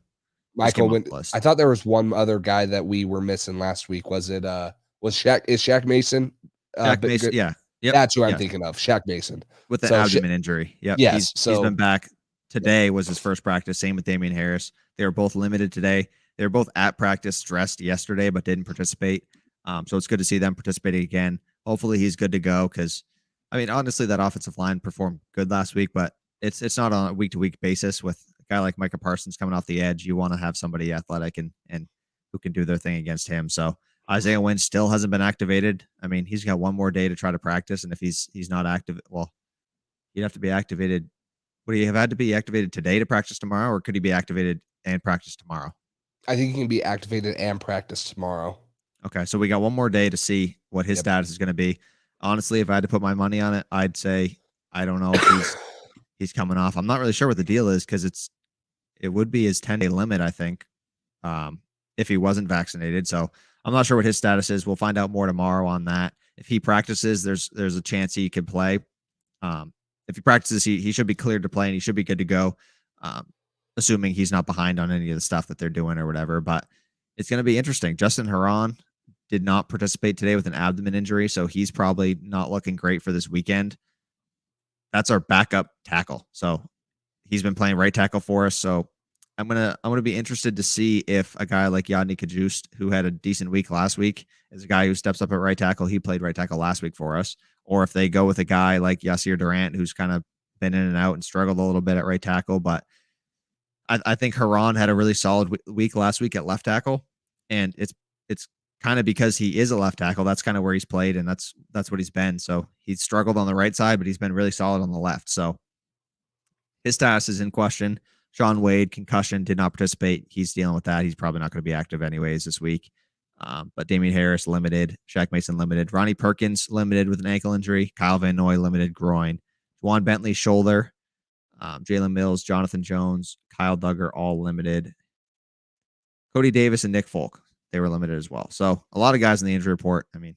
Michael Wynn. I thought there was one other guy that we were missing last week. Was it is Shaq Mason? Shaq Mason, yeah. Yep. That's who I'm Yes. thinking of, Shaq Mason. With an So abdomen injury. Yep. Yes, He's so been back. Today was his first practice. Same with Damian Harris. They were both limited today. They were both at practice dressed yesterday, but didn't participate. So it's good to see them participating again. Hopefully he's good to go because, I mean, honestly, that offensive line performed good last week, but it's not on a week-to-week basis. With a guy like Micah Parsons coming off the edge, you want to have somebody athletic and who can do their thing against him. So Isaiah Wynn still hasn't been activated. I mean, he's got one more day to try to practice, and if he's not active, well, he'd have to be activated. Would he have had to be activated today to practice tomorrow, or could he be activated and practice tomorrow? I think he can be activated and practice tomorrow. Okay, so we got one more day to see what his status is going to be. Honestly, if I had to put my money on it, I'd say I don't know if he's coming off. I'm not really sure what the deal is because it would be his 10-day limit, I think, if he wasn't vaccinated. So I'm not sure what his status is. We'll find out more tomorrow on that. If he practices, there's a chance he could play. If he practices, he should be cleared to play and he should be good to go, assuming he's not behind on any of the stuff that they're doing or whatever. But it's going to be interesting. Justin Herron did not participate today with an abdomen injury, so he's probably not looking great for this weekend. That's our backup tackle. So he's been playing right tackle for us. So I'm gonna be interested to see if a guy like Yadni Kajust, who had a decent week last week, is a guy who steps up at right tackle. He played right tackle last week for us. Or if they go with a guy like Yasir Durant, who's kind of been in and out and struggled a little bit at right tackle. But I think Herron had a really solid week last week at left tackle. And it's kind of because he is a left tackle. That's kind of where he's played, and that's what he's been. So he's struggled on the right side, but he's been really solid on the left. So his status is in question. Sean Wade, concussion, did not participate. He's dealing with that. He's probably not going to be active anyways this week. But Damian Harris, limited. Shaq Mason, limited. Ronnie Perkins, limited with an ankle injury. Kyle Van Noy, limited groin. Juwan Bentley, shoulder. Jalen Mills, Jonathan Jones, Kyle Duggar, all limited. Cody Davis and Nick Folk, they were limited as well. So a lot of guys in the injury report. I mean,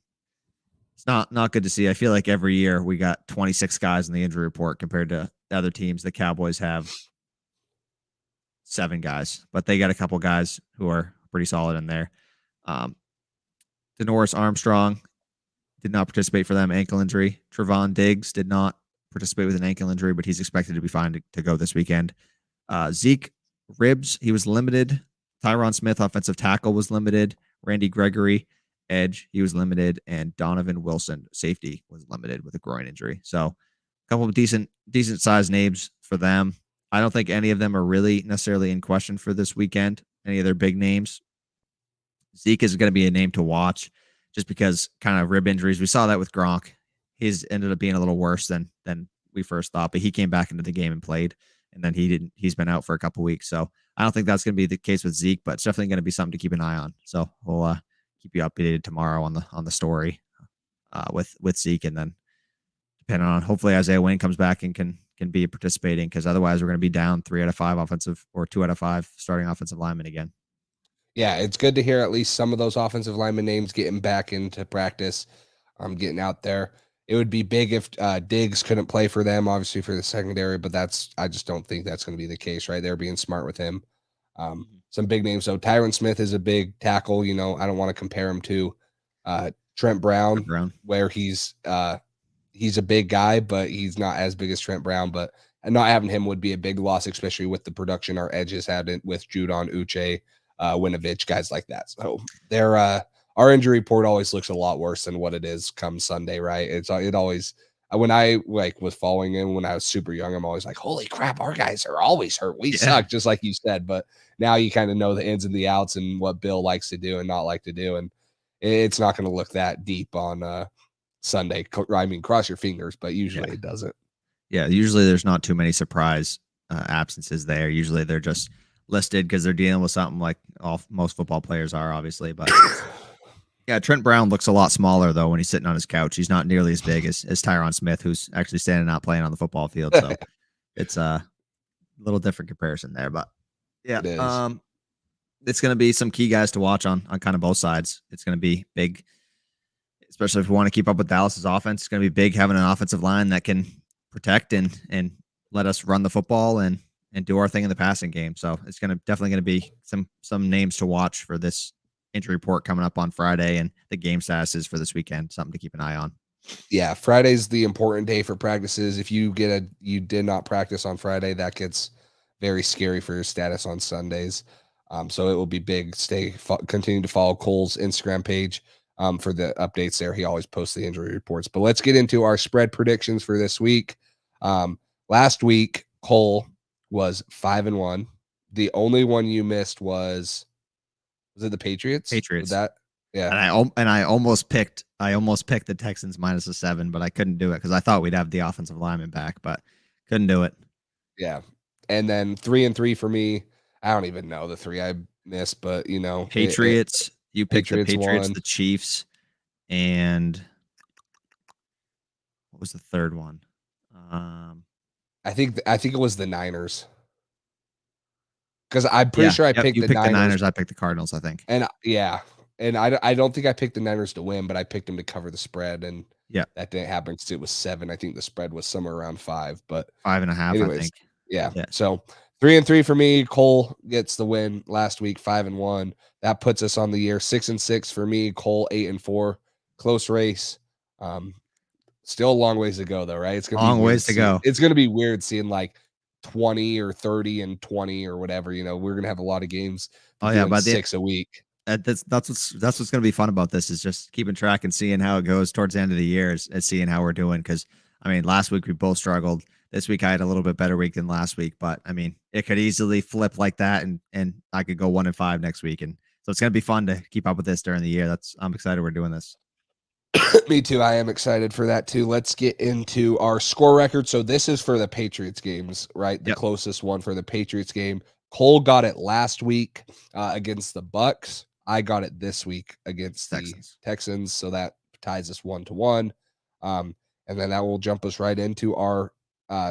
it's not good to see. I feel like every year we got 26 guys in the injury report compared to other teams. The Cowboys have 7 guys, but they got a couple guys who are pretty solid in there. Denoris Armstrong did not participate for them, ankle injury. Trevon Diggs did not participate with an ankle injury, but he's expected to be fine to go this weekend. Zeke ribs, he was limited. Tyron Smith, offensive tackle, was limited. Randy Gregory, edge, he was limited. And Donovan Wilson, safety, was limited with a groin injury. So a couple of decent sized names for them. I don't think any of them are really necessarily in question for this weekend, any of their big names. Zeke is going to be a name to watch just because kind of rib injuries. We saw that with Gronk. He's ended up being a little worse than we first thought, but he came back into the game and played, and then he's been out for a couple weeks. So I don't think that's going to be the case with Zeke, but it's definitely going to be something to keep an eye on. So we'll keep you updated tomorrow on the story with Zeke, and then depending on, hopefully Isaiah Wynn comes back and can be participating, because otherwise we're going to be down 3 out of 5 offensive or 2 out of 5 starting offensive linemen again. Yeah, it's good to hear at least some of those offensive lineman names getting back into practice, getting out there. It would be big if Diggs couldn't play for them, obviously for the secondary, but I just don't think that's going to be the case, right? They're being smart with him. Some big names. So Tyron Smith is a big tackle. I don't want to compare him to Trent Brown, where he's a big guy, but he's not as big as Trent Brown. But not having him would be a big loss, especially with the production our edges had with Judon, Uche, Winovich, guys like that. So our injury report always looks a lot worse than what it is come Sunday, right? It always, when I was following him when I was super young, I'm always like, holy crap, our guys are always hurt. We suck, just like you said. But now you kind of know the ins and the outs and what Bill likes to do and not like to do. And it's not going to look that deep on Sunday. I mean, cross your fingers, but usually it doesn't. Yeah, usually there's not too many surprise absences there. Usually they're just listed because they're dealing with something like most football players are, obviously. But yeah, Trent Brown looks a lot smaller, though, when he's sitting on his couch. He's not nearly as big as Tyron Smith, who's actually standing out playing on the football field. So it's a little different comparison there. But yeah, it's going to be some key guys to watch on kind of both sides. It's going to be big, especially if we want to keep up with Dallas's offense. It's going to be big having an offensive line that can protect and let us run the football and do our thing in the passing game. So it's definitely going to be some names to watch for this injury report coming up on Friday, and the game statuses for this weekend. Something to keep an eye on. Yeah, Friday's the important day for practices. If you did not practice on Friday, that gets very scary for your status on Sundays. So it will be big. Continue to follow Cole's Instagram page for the updates there. He always posts the injury reports. But let's get into our spread predictions for this week. Last week, Cole was 5-1. The only one you missed was it the Patriots? Patriots. Was that yeah. And I almost picked the Texans -7, but I couldn't do it because I thought we'd have the offensive lineman back, but couldn't do it. Yeah. And then 3-3 for me. I don't even know the 3 I missed, but Patriots. You picked the Patriots, won. the Chiefs, and what was the third one? I think it was the Niners. Because I'm pretty sure I picked the Niners. I picked the Cardinals, I think. And and I don't think I picked the Niners to win, but I picked them to cover the spread, and that didn't happen because it was 7. I think the spread was somewhere around 5, but 5.5. anyways, I think. Yeah. So 3-3 for me. Cole gets the win last week, 5-1. That puts us on the year 6-6 for me. Cole 8-4. Close race. Still a long ways to go though, right? It's gonna be long ways to go. It's gonna be weird seeing like 20 or 30 and 20 or whatever. We're gonna have a lot of games. Oh yeah, by 6 a week. That's what's going to be fun about this is just keeping track and seeing how it goes towards the end of the year and seeing how we're doing. Because I mean, last week we both struggled. This week I had a little bit better week than last week, but I mean, it could easily flip like that, and I could go 1-5 next week. And so it's going to be fun to keep up with this during the year. I'm excited we're doing this. Me too. I am excited for that too. Let's get into our score record. So this is for the Patriots games, right? The closest one for the Patriots game. Cole got it last week against the Bucks. I got it this week against the Texans. So that ties us 1-1. And then that will jump us right into our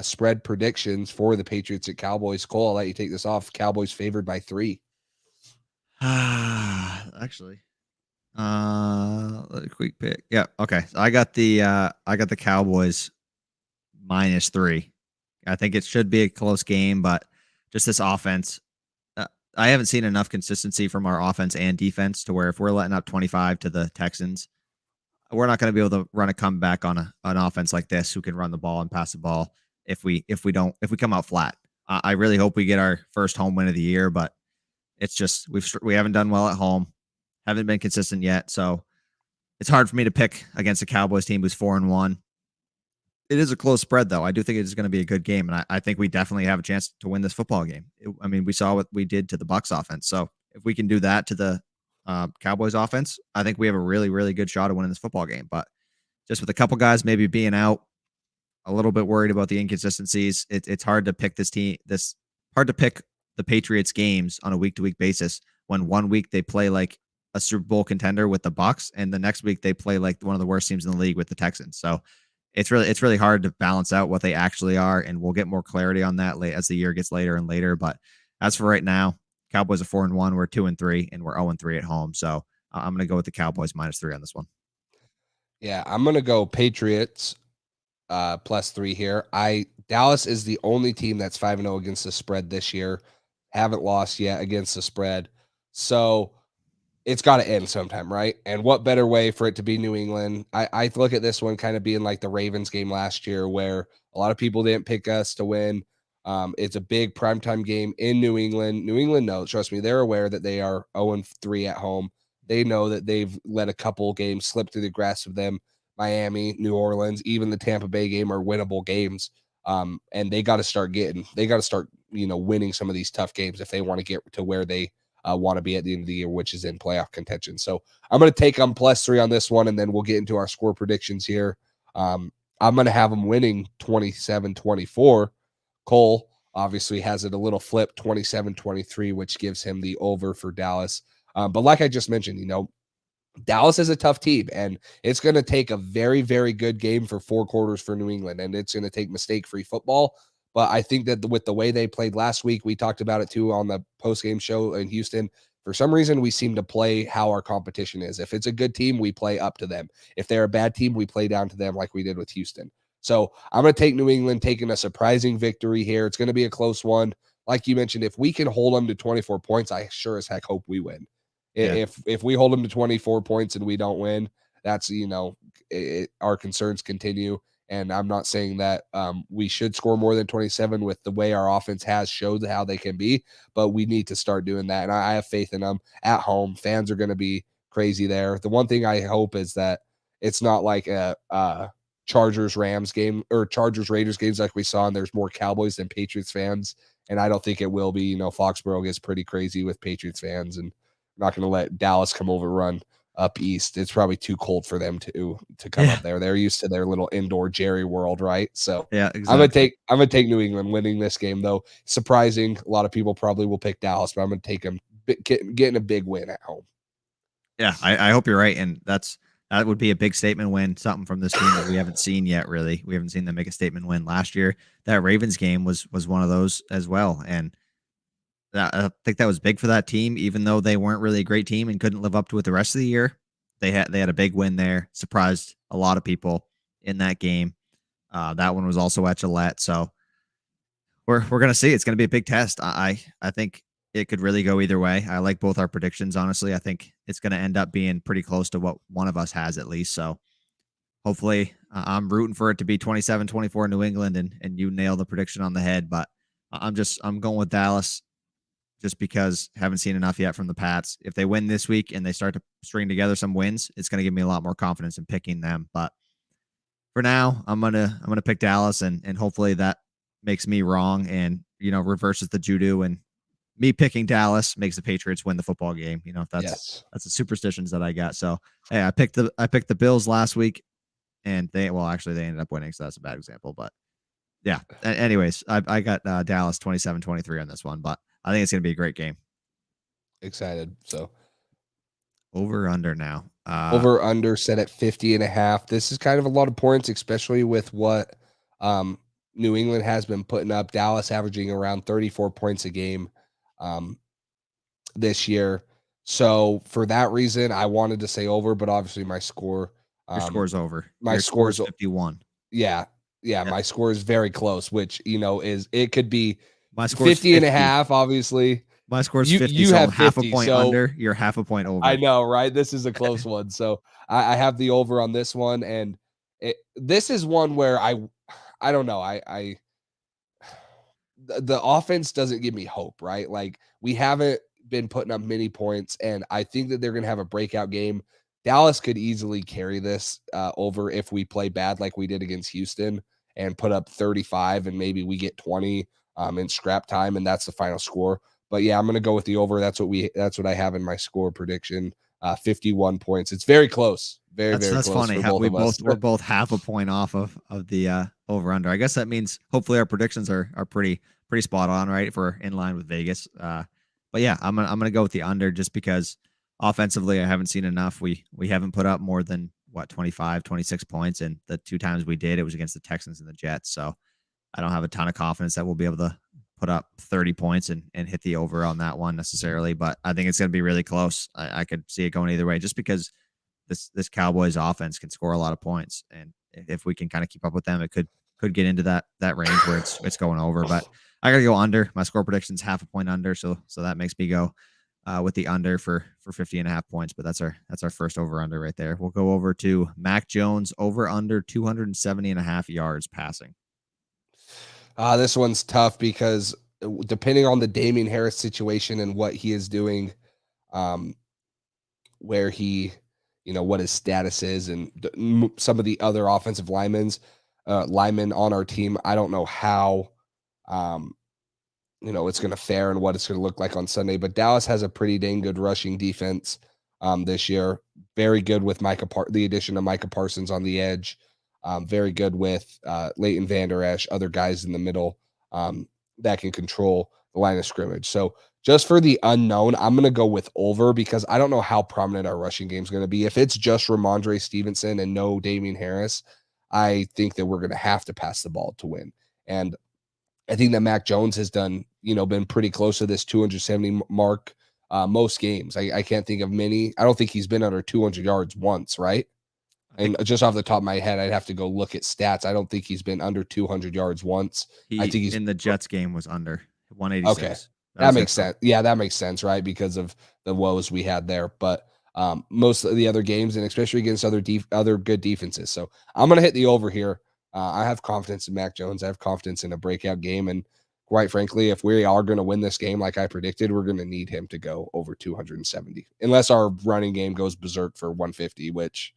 spread predictions for the Patriots at Cowboys. Cole, I'll let you take this off. Cowboys favored by 3. Actually, a quick pick. Yeah. Okay. So I got the Cowboys -3. I think it should be a close game, but just this offense, I haven't seen enough consistency from our offense and defense to where if we're letting up 25 to the Texans, we're not going to be able to run a comeback on an offense like this who can run the ball and pass the ball if we come out flat. I really hope we get our first home win of the year, but it's just we haven't done well at home, haven't been consistent yet, so it's hard for me to pick against a Cowboys team who's 4-1. It is a close spread, though. I do think it's going to be a good game, and I think we definitely have a chance to win this football game. I mean, we saw what we did to the Bucs offense, so if we can do that to the Cowboys offense, I think we have a really, really good shot at winning this football game. But just with a couple guys maybe being out, a little bit worried about the inconsistencies. It's hard to pick hard to pick the Patriots games on a week-to-week basis when 1 week they play like a Super Bowl contender with the Bucs, and the next week they play like one of the worst teams in the league with the Texans. So it's really hard to balance out what they actually are, and we'll get more clarity on that as the year gets later and later. But as for right now, Cowboys are 4-1, we're 2-3, and we're 0-3 at home. So I'm going to go with the Cowboys -3 on this one. Yeah, I'm going to go Patriots +3 here. Dallas is the only team that's 5-0 against the spread this year. Haven't lost yet against the spread. So it's got to end sometime, right? And what better way for it to be New England? I look at this one kind of being like the Ravens game last year where a lot of people didn't pick us to win. It's a big primetime game in New England. New England knows, trust me, they're aware that they are 0-3 at home. They know that they've let a couple games slip through the grasp of them. Miami, New Orleans, even the Tampa Bay game are winnable games. And they got to start winning some of these tough games if they want to get to where they want to be at the end of the year, which is in playoff contention. So I'm going to take them +3 on this one, and then we'll get into our score predictions here. I'm going to have them winning 27-24. Cole obviously has it a little flip, 27-23, which gives him the over for Dallas. But like I just mentioned, Dallas is a tough team, and it's going to take a very, very good game for 4 quarters for New England, and it's going to take mistake-free football. But I think that with the way they played last week, we talked about it too on the post-game show in Houston. For some reason, we seem to play how our competition is. If it's a good team, we play up to them. If they're a bad team, we play down to them like we did with Houston. So I'm going to take New England taking a surprising victory here. It's going to be a close one. Like you mentioned, if we can hold them to 24 points, I sure as heck hope we win. Yeah. If we hold them to 24 points and we don't win, that's, our concerns continue. And I'm not saying that we should score more than 27 with the way our offense has showed how they can be, but we need to start doing that. And I have faith in them at home. Fans are going to be crazy there. The one thing I hope is that it's not like a Chargers Rams game or Chargers Raiders games like we saw, and there's more Cowboys than Patriots fans. And I don't think it will be. Foxborough gets pretty crazy with Patriots fans, and I'm not going to let Dallas come overrun up east. It's probably too cold for them to come up there. They're used to their little indoor Jerry world, right? So yeah, exactly. I'm gonna take New England winning this game, though. Surprising, a lot of people probably will pick Dallas, but I'm gonna take them getting a big win at home. Yeah, I hope you're right, and that would be a big statement win. Something from this team that we haven't seen yet. Really, we haven't seen them make a statement win. Last year, that Ravens game was one of those as well, and I think that was big for that team, even though they weren't really a great team and couldn't live up to it the rest of the year. They had a big win there, surprised a lot of people in that game. That one was also at Gillette, so we're gonna see. It's gonna be a big test. I think it could really go either way. I like both our predictions, honestly. I think it's gonna end up being pretty close to what one of us has at least. So hopefully, I'm rooting for it to be 27-24 New England, and you nail the prediction on the head. But I'm going with Dallas, just because I haven't seen enough yet from the Pats. If they win this week and they start to string together some wins, it's going to give me a lot more confidence in picking them. But for now, I'm gonna pick Dallas, and hopefully that makes me wrong and reverses the judo, and me picking Dallas makes the Patriots win the football game. If that's the superstitions that I got. So hey, I picked the Bills last week, and they ended up winning, so that's a bad example. But yeah. Anyways, I got Dallas 27-23 on this one, but I think it's going to be a great game. Excited. So over under now. Over under set at 50.5. This is kind of a lot of points, especially with what New England has been putting up. Dallas averaging around 34 points a game this year. So for that reason, I wanted to say over, but obviously my score. Your score's over. My score's 51. Yeah. My score is very close, which it could be my score 50.5, obviously. My score is 50. You so have 50, half a point under. You're half a point over. I know, right? This is a close one. So I have the over on this one, and this is one where I don't know. The offense doesn't give me hope, right? Like, we haven't been putting up many points, and I think that they're going to have a breakout game. Dallas could easily carry this over if we play bad like we did against Houston and put up 35, and maybe we get 20 in scrap time, and that's the final score. But yeah, I'm going to go with the over. That's what I have in my score prediction. 51 points. It's very close. Very that's close. Funny. We're both half a point off of the over under. I guess that means hopefully our predictions are pretty spot on, right? If we're in line with Vegas. But yeah, I'm gonna go with the under just because offensively I haven't seen enough. We haven't put up more than 25, 26 points, and the two times we did, it was against the Texans and the Jets. So I don't have a ton of confidence that we'll be able to put up 30 points and hit the over on that one necessarily, but I think it's going to be really close. I could see it going either way just because this Cowboys offense can score a lot of points, and if we can kind of keep up with them, it could get into that range where it's going over. But I got to go under. My score prediction's half a point under, so that makes me go with the under for 50.5 points. But that's our first over under right there. We'll go over to Mac Jones over under 270.5 yards passing. This one's tough because depending on the Damien Harris situation and what he is doing, where he, what his status is, and some of the other offensive linemen on our team, I don't know how, it's going to fare and what it's going to look like on Sunday. But Dallas has a pretty dang good rushing defense this year. Very good with the addition of Micah Parsons on the edge. Very good with Leighton Vander Esch, other guys in the middle that can control the line of scrimmage. So just for the unknown, I'm going to go with over because I don't know how prominent our rushing game is going to be. If it's just Ramondre Stevenson and no Damien Harris, I think that we're going to have to pass the ball to win. And I think that Mac Jones has done, been pretty close to this 270 mark most games. I can't think of many. I don't think he's been under 200 yards once, right? And just off the top of my head, I'd have to go look at stats. I don't think he's been under 200 yards once. I think he's in the Jets game was under 186. Okay. That makes sense. Yeah, that makes sense, right? Because of the woes we had there. But most of the other games, and especially against other good defenses. So I'm going to hit the over here. I have confidence in Mac Jones. I have confidence in a breakout game. And quite frankly, if we are going to win this game like I predicted, we're going to need him to go over 270, unless our running game goes berserk for 150, which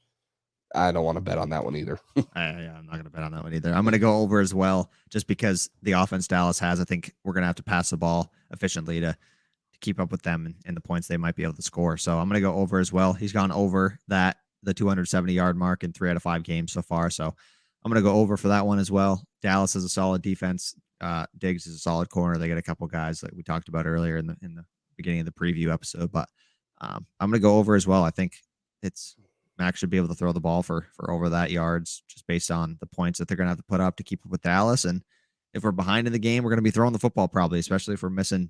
I don't want to bet on that one either. I'm not going to bet on that one either. I'm going to go over as well, just because the offense Dallas has. I think we're going to have to pass the ball efficiently to keep up with them and the points they might be able to score. So I'm going to go over as well. He's gone over the 270-yard mark in 3 out of 5 games so far. So I'm going to go over for that one as well. Dallas is a solid defense. Diggs is a solid corner. They get a couple guys like we talked about earlier in the beginning of the preview episode. But I'm going to go over as well. I think Max should be able to throw the ball for over that yards, just based on the points that they're going to have to put up to keep up with Dallas. And if we're behind in the game, we're going to be throwing the football probably, especially if we're missing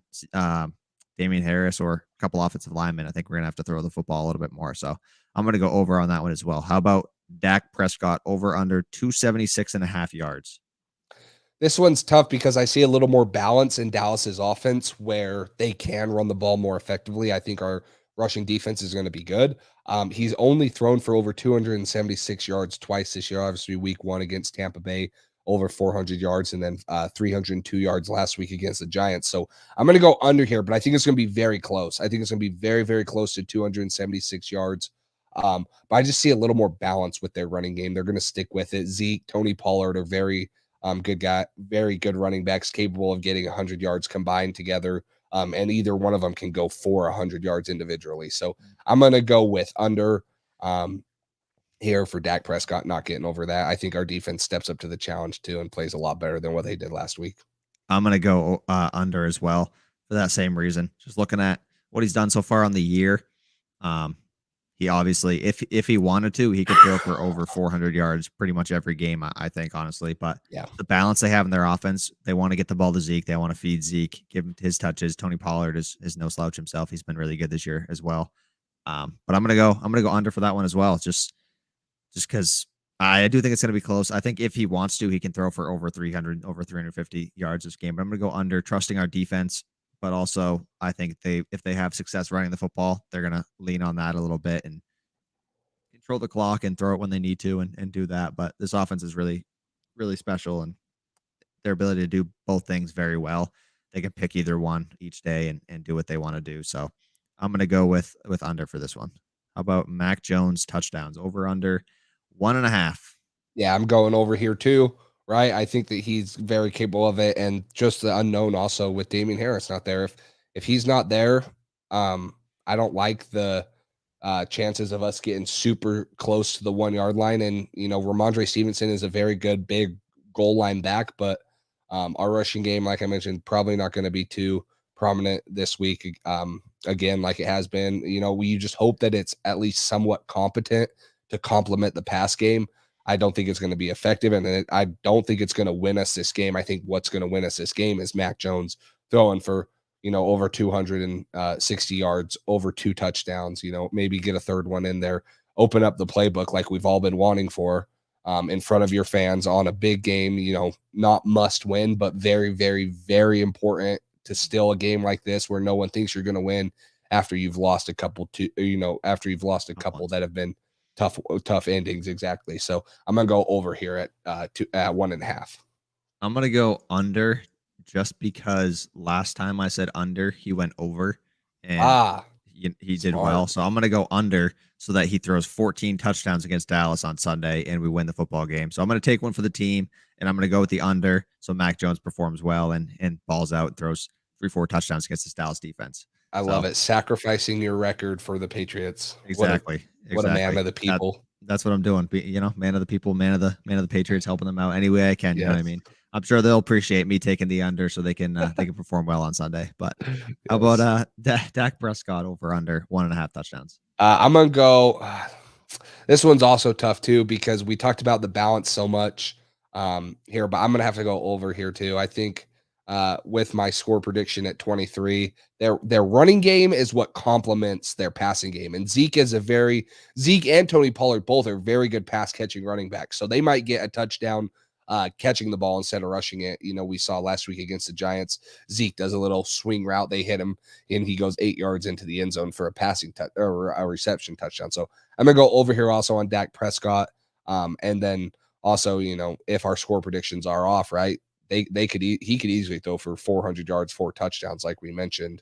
Damian Harris or a couple offensive linemen. I think we're going to have to throw the football a little bit more. So I'm going to go over on that one as well. How about Dak Prescott over under 276.5 yards? This one's tough because I see a little more balance in Dallas's offense where they can run the ball more effectively. I think our rushing defense is going to be good. He's only thrown for over 276 yards twice this year. Obviously, week 1 against Tampa Bay, over 400 yards, and then 302 yards last week against the Giants. So I'm going to go under here, but I think it's going to be very close. I think it's going to be very, very close to 276 yards. But I just see a little more balance with their running game. They're going to stick with it. Zeke, Tony Pollard are very very good running backs, capable of getting 100 yards combined together. And either one of them can go for 100 yards individually. So I'm going to go with under here for Dak Prescott, not getting over that. I think our defense steps up to the challenge too and plays a lot better than what they did last week. I'm going to go under as well for that same reason. Just looking at what he's done so far on the year. He obviously, if he wanted to, he could throw for over 400 yards pretty much every game, I think, honestly. But yeah, the balance they have in their offense, they want to get the ball to Zeke. They want to feed Zeke, give him his touches. Tony Pollard is no slouch himself. He's been really good this year as well. But I'm gonna go under for that one as well. Just because I do think it's gonna be close. I think if he wants to, he can throw for over 350 yards this game. But I'm gonna go under, trusting our defense. But also, I think if they have success running the football, they're going to lean on that a little bit and control the clock and throw it when they need to and do that. But this offense is really, really special, and their ability to do both things very well. They can pick either one each day and do what they want to do. So I'm going to go with under for this one. How about Mac Jones touchdowns? Over under 1.5. Yeah, I'm going over here too. Right. I think that he's very capable of it. And just the unknown also with Damian Harris not there. If he's not there, I don't like the chances of us getting super close to the 1 yard line. And, Ramondre Stevenson is a very good big goal line back, but our rushing game, like I mentioned, probably not going to be too prominent this week. Again, like it has been, we just hope that it's at least somewhat competent to complement the pass game. I don't think it's going to be effective, and I don't think it's going to win us this game. I think what's going to win us this game is Mac Jones throwing for, over 260 yards, over 2 touchdowns, maybe get a third one in there, open up the playbook like we've all been wanting for in front of your fans on a big game, not must win, but very, very, very important to still a game like this where no one thinks you're going to win after you've lost a couple that have been tough endings. Exactly. So I'm going to go over here at 1.5. I'm going to go under just because last time I said under, he went over and he did well. So I'm going to go under so that he throws 14 touchdowns against Dallas on Sunday and we win the football game. So I'm going to take one for the team and I'm going to go with the under. So Mac Jones performs well and balls out and throws 3-4 touchdowns against this Dallas defense. I love it. Sacrificing your record for the Patriots. Exactly. What a man of the people. That's what I'm doing. Man of the people, man of the Patriots, helping them out any way I can. You know what I mean? I'm sure they'll appreciate me taking the under so they can perform well on Sunday. But how about Dak Prescott over under 1.5 touchdowns? I'm going to go. This one's also tough too, because we talked about the balance so much here, but I'm going to have to go over here too. I think with my score prediction at 23, their running game is what complements their passing game. And Zeke and Tony Pollard both are very good pass catching running backs. So they might get a touchdown catching the ball instead of rushing it. We saw last week against the Giants, Zeke does a little swing route. They hit him and he goes 8 yards into the end zone for a passing or a reception touchdown. So I'm going to go over here also on Dak Prescott. And then also, if our score predictions are off, right, he could easily throw for 400 yards, 4 touchdowns, like we mentioned.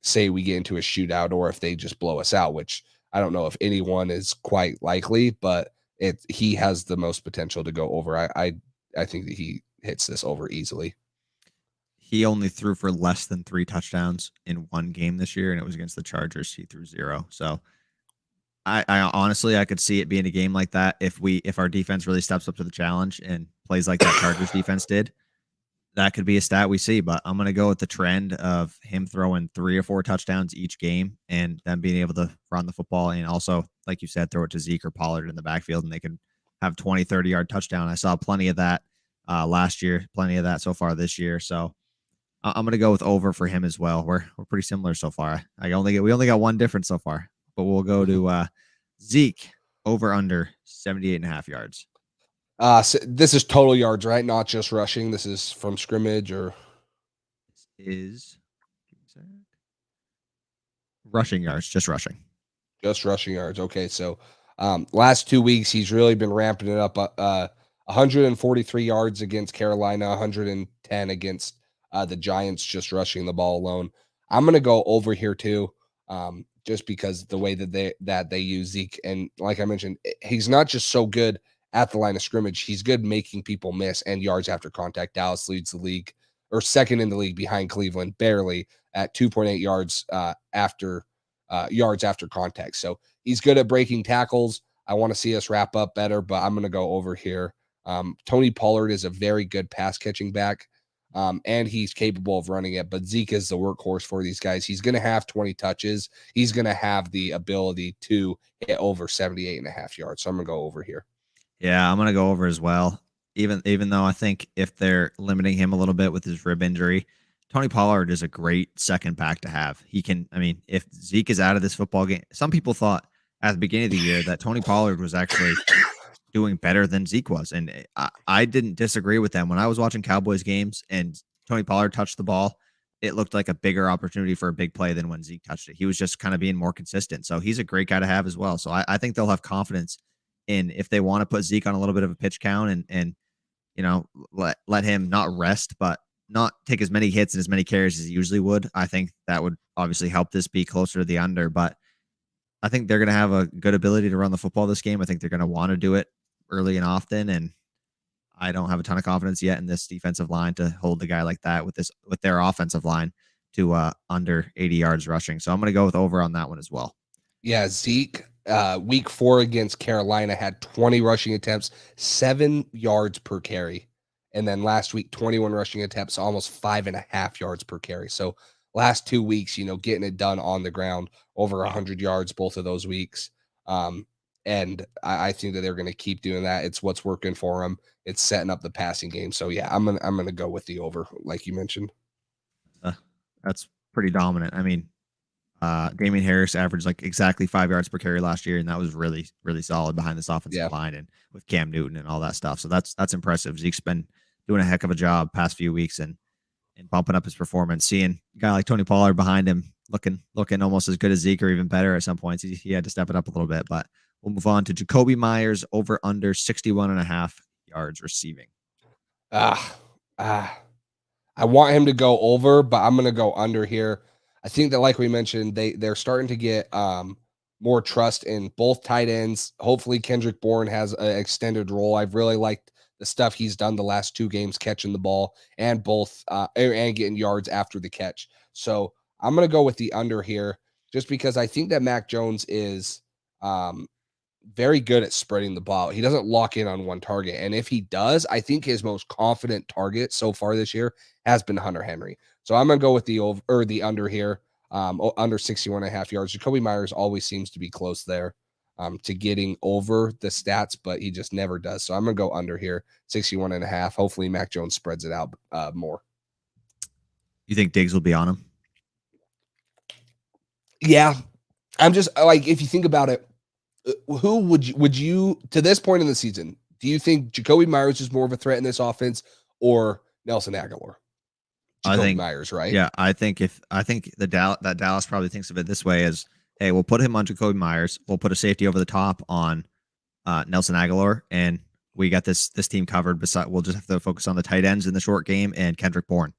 Say we get into a shootout, or if they just blow us out, which I don't know if anyone is quite likely, but he has the most potential to go over. I think that he hits this over easily. He only threw for less than 3 touchdowns in one game this year, and it was against the Chargers. He threw 0. So I honestly, I could see it being a game like that if our defense really steps up to the challenge and plays like that Chargers defense did. That could be a stat we see, but I'm going to go with the trend of him throwing 3 or 4 touchdowns each game and then being able to run the football and also, like you said, throw it to Zeke or Pollard in the backfield and they can have 20, 30-yard touchdown. I saw plenty of that last year, plenty of that so far this year. So I'm going to go with over for him as well. We're pretty similar so far. We only got one difference so far, but we'll go to Zeke over under 78.5 yards. So this is total yards, right? Not just rushing. This is from scrimmage or is rushing yards, just rushing. Just rushing yards. Okay, so last 2 weeks he's really been ramping it up. 143 yards against Carolina, 110 against the Giants, just rushing the ball alone. I'm gonna go over here too, just because the way that they use Zeke, and like I mentioned, he's not just so good at the line of scrimmage, he's good making people miss and yards after contact. Dallas leads the league, or second in the league behind Cleveland, barely, at 2.8 yards yards after contact. So he's good at breaking tackles. I want to see us wrap up better, but I'm going to go over here. Tony Pollard is a very good pass catching back, and he's capable of running it, but Zeke is the workhorse for these guys. He's going to have 20 touches. He's going to have the ability to hit over 78.5 yards. So I'm going to go over here. Yeah, I'm going to go over as well. Even though I think if they're limiting him a little bit with his rib injury, Tony Pollard is a great second back to have. If Zeke is out of this football game, some people thought at the beginning of the year that Tony Pollard was actually doing better than Zeke was. And I didn't disagree with them. When I was watching Cowboys games and Tony Pollard touched the ball, it looked like a bigger opportunity for a big play than when Zeke touched it. He was just kind of being more consistent. So he's a great guy to have as well. So I think they'll have confidence in if they want to put Zeke on a little bit of a pitch count and let him not rest, but not take as many hits and as many carries as he usually would. I think that would obviously help this be closer to the under, but I think they're going to have a good ability to run the football this game. I think they're going to want to do it early and often, and I don't have a ton of confidence yet in this defensive line to hold the guy like that with their offensive line to under 80 yards rushing. So I'm going to go with over on that one as well. Yeah, Zeke, week 4 against Carolina had 20 rushing attempts, 7 yards per carry. And then last week, 21 rushing attempts, almost 5.5 yards per carry. So last 2 weeks, getting it done on the ground, over 100 yards both of those weeks. And I think that they're going to keep doing that. It's what's working for them. It's setting up the passing game. So yeah, I'm gonna go with the over, like you mentioned. That's pretty dominant. I mean, Damian Harris averaged like exactly 5 yards per carry last year, and that was really, really solid behind this offensive line and with Cam Newton and all that stuff. So that's impressive. Zeke's been doing a heck of a job past few weeks and bumping up his performance. Seeing a guy like Tony Pollard behind him looking almost as good as Zeke or even better at some points. He had to step it up a little bit, but we'll move on to Jacoby Myers over under 61.5 yards receiving. I want him to go over, but I'm going to go under here. I think that, like we mentioned, they're starting to get more trust in both tight ends. Hopefully Kendrick Bourne has an extended role. I've really liked the stuff he's done the last 2 games, catching the ball and and getting yards after the catch. So I'm going to go with the under here just because I think that Mac Jones is very good at spreading the ball. He doesn't lock in on one target. And if he does, I think his most confident target so far this year has been Hunter Henry. So I'm going to go with the over or the under here, under 61.5 yards. Jacoby Myers always seems to be close there to getting over the stats, but he just never does. So I'm going to go under here, 61.5. Hopefully Mac Jones spreads it out more. You think Diggs will be on him? Yeah. I'm just like, if you think about it, who would you to this point in the season, Do you think Jacoby Myers is more of a threat in this offense or Nelson Aguilar? Jacoby Myers, right? Yeah, I think that Dallas probably thinks of it this way as, hey, we'll put him on Jacoby Myers. We'll put a safety over the top on Nelson Aguilar, and we got this team covered. We'll just have to focus on the tight ends in the short game and Kendrick Bourne.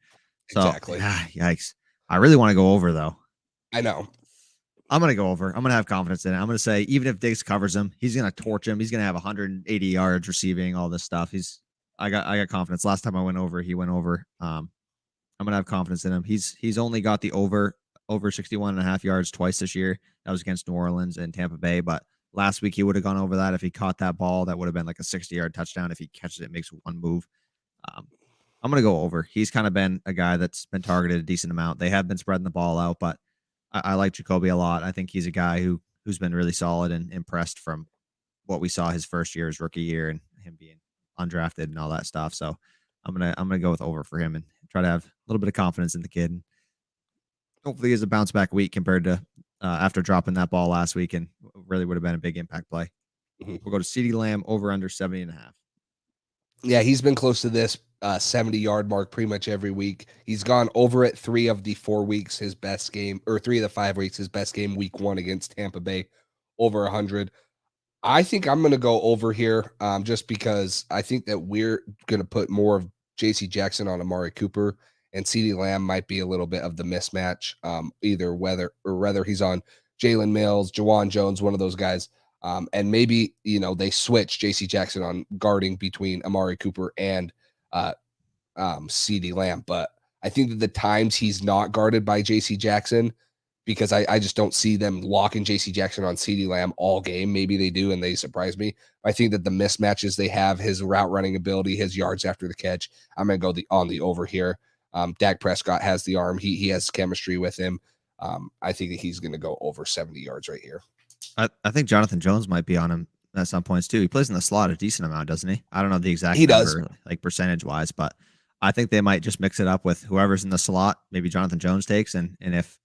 So, exactly. Yikes. I really want to go over, though. I know. I'm going to go over. I'm going to have confidence in it. I'm going to say, even if Diggs covers him, he's going to torch him. He's going to have 180 yards receiving, all this stuff. I got confidence. Last time I went over, he went over. I'm going to have confidence in him. He's only got the over 61.5 yards twice this year. That was against New Orleans and Tampa Bay. But last week he would have gone over that. If he caught that ball, that would have been like a 60-yard touchdown. If he catches it, makes one move. I'm going to go over. He's kind of been a guy that's been targeted a decent amount. They have been spreading the ball out, but I like Jacoby a lot. I think he's a guy who's been really solid and impressed from what we saw his first year, his rookie year, and him being undrafted and all that stuff. So I'm gonna go with over for him and try to have a little bit of confidence in the kid. And hopefully, he has a bounce back week compared to after dropping that ball last week, and really would have been a big impact play. Mm-hmm. We'll go to CeeDee Lamb over under 70.5. Yeah, he's been close to this 70-yard mark pretty much every week. He's gone over it 3 of the 4 weeks, his best game, or 3 of the 5 weeks, his best game, week 1 against Tampa Bay, over 100. I think I'm going to go over here just because I think that we're going to put more of J.C. Jackson on Amari Cooper, and CeeDee Lamb might be a little bit of the mismatch, either whether he's on Jalen Mills, Juwan Jones, one of those guys. And maybe, they switch J.C. Jackson on guarding between Amari Cooper and CeeDee Lamb. But I think that the times he's not guarded by J.C. Jackson, because I just don't see them locking J.C. Jackson on CeeDee Lamb all game. Maybe they do, and they surprise me. I think that the mismatches they have, his route running ability, his yards after the catch, I'm going to go on the over here. Dak Prescott has the arm. He has chemistry with him. I think that he's going to go over 70 yards right here. I think Jonathan Jones might be on him at some points too. He plays in the slot a decent amount, doesn't he? I don't know the exact number, does, like percentage wise, but I think they might just mix it up with whoever's in the slot. Maybe Jonathan Jones takes, and if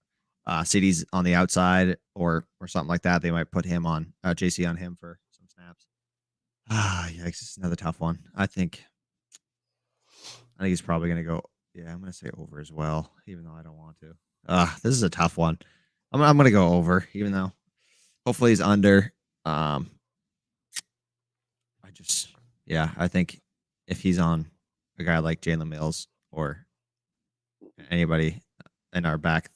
CeeDee's on the outside or something like that, they might put him on JC on him for some snaps. Yikes! It's another tough one. I think he's probably going to go. Yeah, I'm going to say over as well, even though I don't want to. This is a tough one. I'm going to go over, even though hopefully he's under. I think if he's on a guy like Jalen Mills or anybody in our back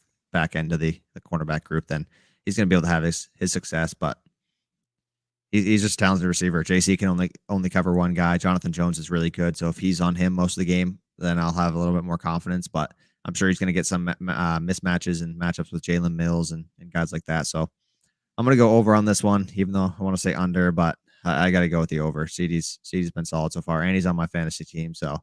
end of the cornerback group, then he's going to be able to have his success. But he's just a talented receiver. JC can only cover one guy. Jonathan Jones is really good. So if he's on him most of the game, then I'll have a little bit more confidence. But I'm sure he's going to get some mismatches and matchups with Jalen Mills and guys like that. So I'm going to go over on this one, even though I want to say under, but I got to go with the over. CeeDee's been solid so far, and he's on my fantasy team. So,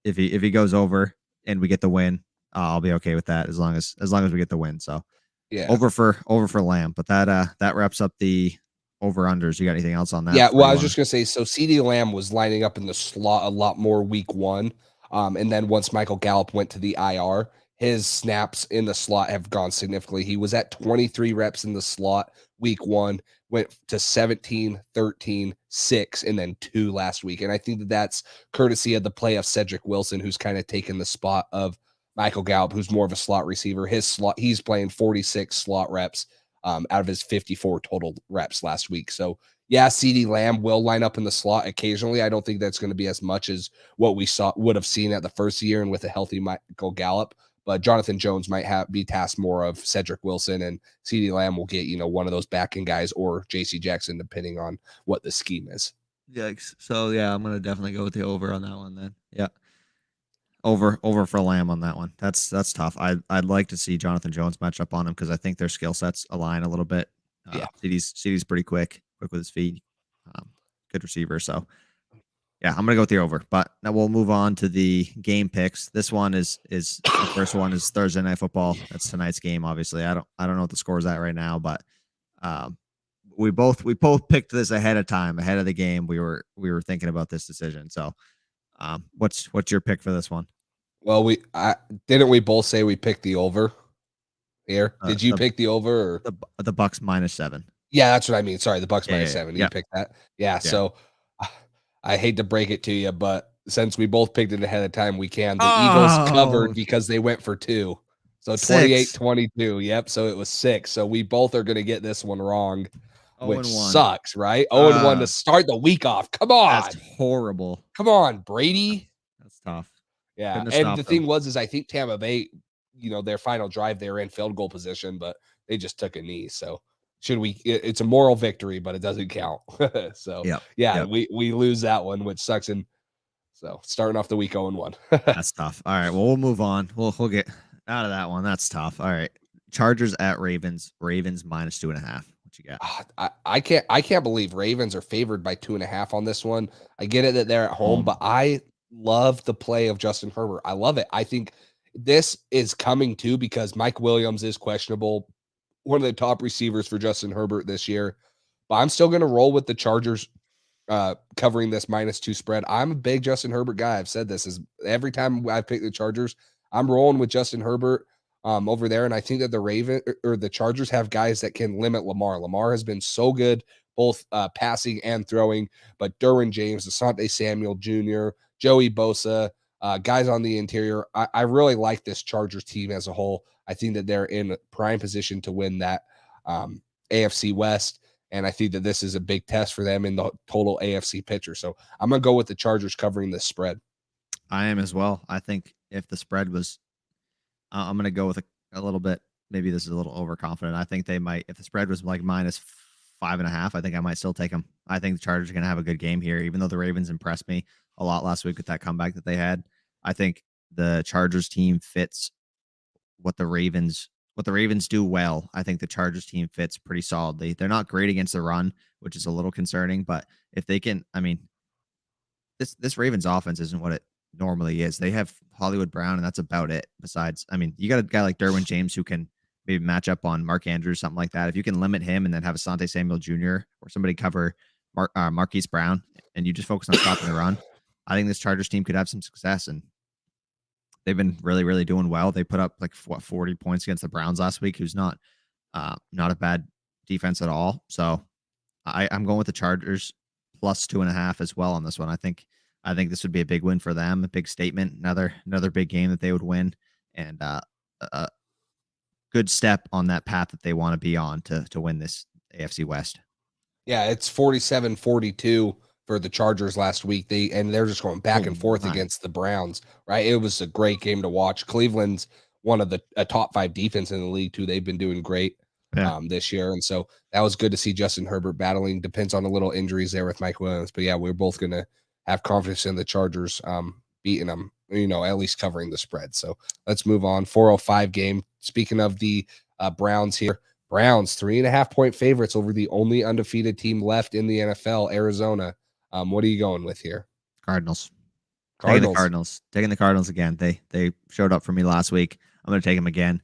if he goes over and we get the win, I'll be okay with that as long as we get the win. So, yeah, over for Lamb. But that wraps up the over unders. You got anything else on that? Yeah, well, I was just gonna say, so CeeDee Lamb was lining up in the slot a lot more week 1, and then once Michael Gallup went to the IR, his snaps in the slot have gone significantly. He was at 23 reps in the slot week 1, went to 17, 13, 6, and then 2 last week. And I think that that's courtesy of the play of Cedric Wilson, who's kind of taken the spot of Michael Gallup, who's more of a slot receiver. He's playing 46 slot reps out of his 54 total reps last week. So yeah, CeeDee Lamb will line up in the slot occasionally. I don't think that's going to be as much as what we would have seen at the first year and with a healthy Michael Gallup. But Jonathan Jones might be tasked more of Cedric Wilson, and CeeDee Lamb will get, one of those backing guys or J.C. Jackson, depending on what the scheme is. Yikes. So yeah, I'm going to definitely go with the over on that one then. Yeah. Over for Lamb on that one. That's tough. I'd like to see Jonathan Jones match up on him because I think their skill sets align a little bit. Yeah. CeeDee's pretty quick with his feet. Good receiver. So yeah, I'm gonna go with the over. But now we'll move on to the game picks. This one is the first one is Thursday Night Football. That's tonight's game. Obviously, I don't know what the score is at right now, but we both picked this ahead of time, ahead of the game. We were thinking about this decision. So what's your pick for this one? Well, didn't we both say we picked the over here? Did you pick the over or the Bucks -7? Yeah, that's what I mean. Sorry, the Bucks -7. You picked that. Yeah. So I hate to break it to you, but since we both picked it ahead of time, we can. The Eagles covered because they went for 2. So 28-22. Yep. So it was 6. So we both are going to get this one wrong, which sucks, right? 0-1 to start the week off. Come on. That's horrible. Come on, Brady. That's tough. Yeah. And the thing was, I think Tampa Bay, their final drive, they were in field goal position, but they just took a knee. So it's a moral victory, but it doesn't count. So we lose that one, which sucks. And so starting off the week 0-1. That's tough. All right. Well, we'll move on. We'll get out of that one. That's tough. All right. Chargers at Ravens. Ravens -2.5. What you got? I can't believe Ravens are favored by 2.5 on this one. I get it that they're at home, but I love the play of Justin Herbert. I love it. I think this is coming too because Mike Williams is questionable. One of the top receivers for Justin Herbert this year, but I'm still going to roll with the Chargers covering this -2 spread. I'm a big Justin Herbert guy. I've said this is every time I've picked the Chargers, I'm rolling with Justin Herbert over there. And I think that the Chargers have guys that can limit Lamar. Lamar has been so good, both passing and throwing, but Derwin James, Asante Samuel Jr., Joey Bosa, guys on the interior. I really like this Chargers team as a whole. I think that they're in prime position to win that AFC West. And I think that this is a big test for them in the total AFC picture. So I'm going to go with the Chargers covering this spread. I am as well. I think if the spread was, I'm going to go with a little bit, maybe this is a little overconfident. I think they might, if the spread was like -5.5, I think I might still take them. I think the Chargers are going to have a good game here, even though the Ravens impressed me a lot last week with that comeback that they had. I think the Chargers team fits what the Ravens do well. I think the Chargers team fits pretty solidly. They're not great against the run, which is a little concerning, but if they can, I mean, this Ravens offense isn't what it normally is. They have Hollywood Brown, and that's about it. Besides, I mean, you got a guy like Derwin James who can maybe match up on Mark Andrews, something like that. If you can limit him and then have Asante Samuel Jr. or somebody cover Marquise Brown, and you just focus on stopping the run, I think this Chargers team could have some success. And they've been really, really doing well. They put up like 40 points against the Browns last week, who's not a bad defense at all. So I'm going with the Chargers +2.5 as well on this one. I think this would be a big win for them, a big statement, another big game that they would win, and a good step on that path that they want to be on to win this AFC West. Yeah, it's 47-42 for the Chargers last week. They're just going back and forth against the Browns, right? It was a great game to watch. Cleveland's one of a top 5 defense in the league too. They've been doing great this year. And so that was good to see Justin Herbert battling. Depends on a little injuries there with Mike Williams. But yeah, we're both going to have confidence in the Chargers beating them, at least covering the spread. So let's move on. 4:05 game. Speaking of the Browns here, Browns 3.5-point favorites over the only undefeated team left in the NFL, Arizona. What are you going with here? Cardinals. Taking the Cardinals again. They showed up for me last week. I'm going to take them again.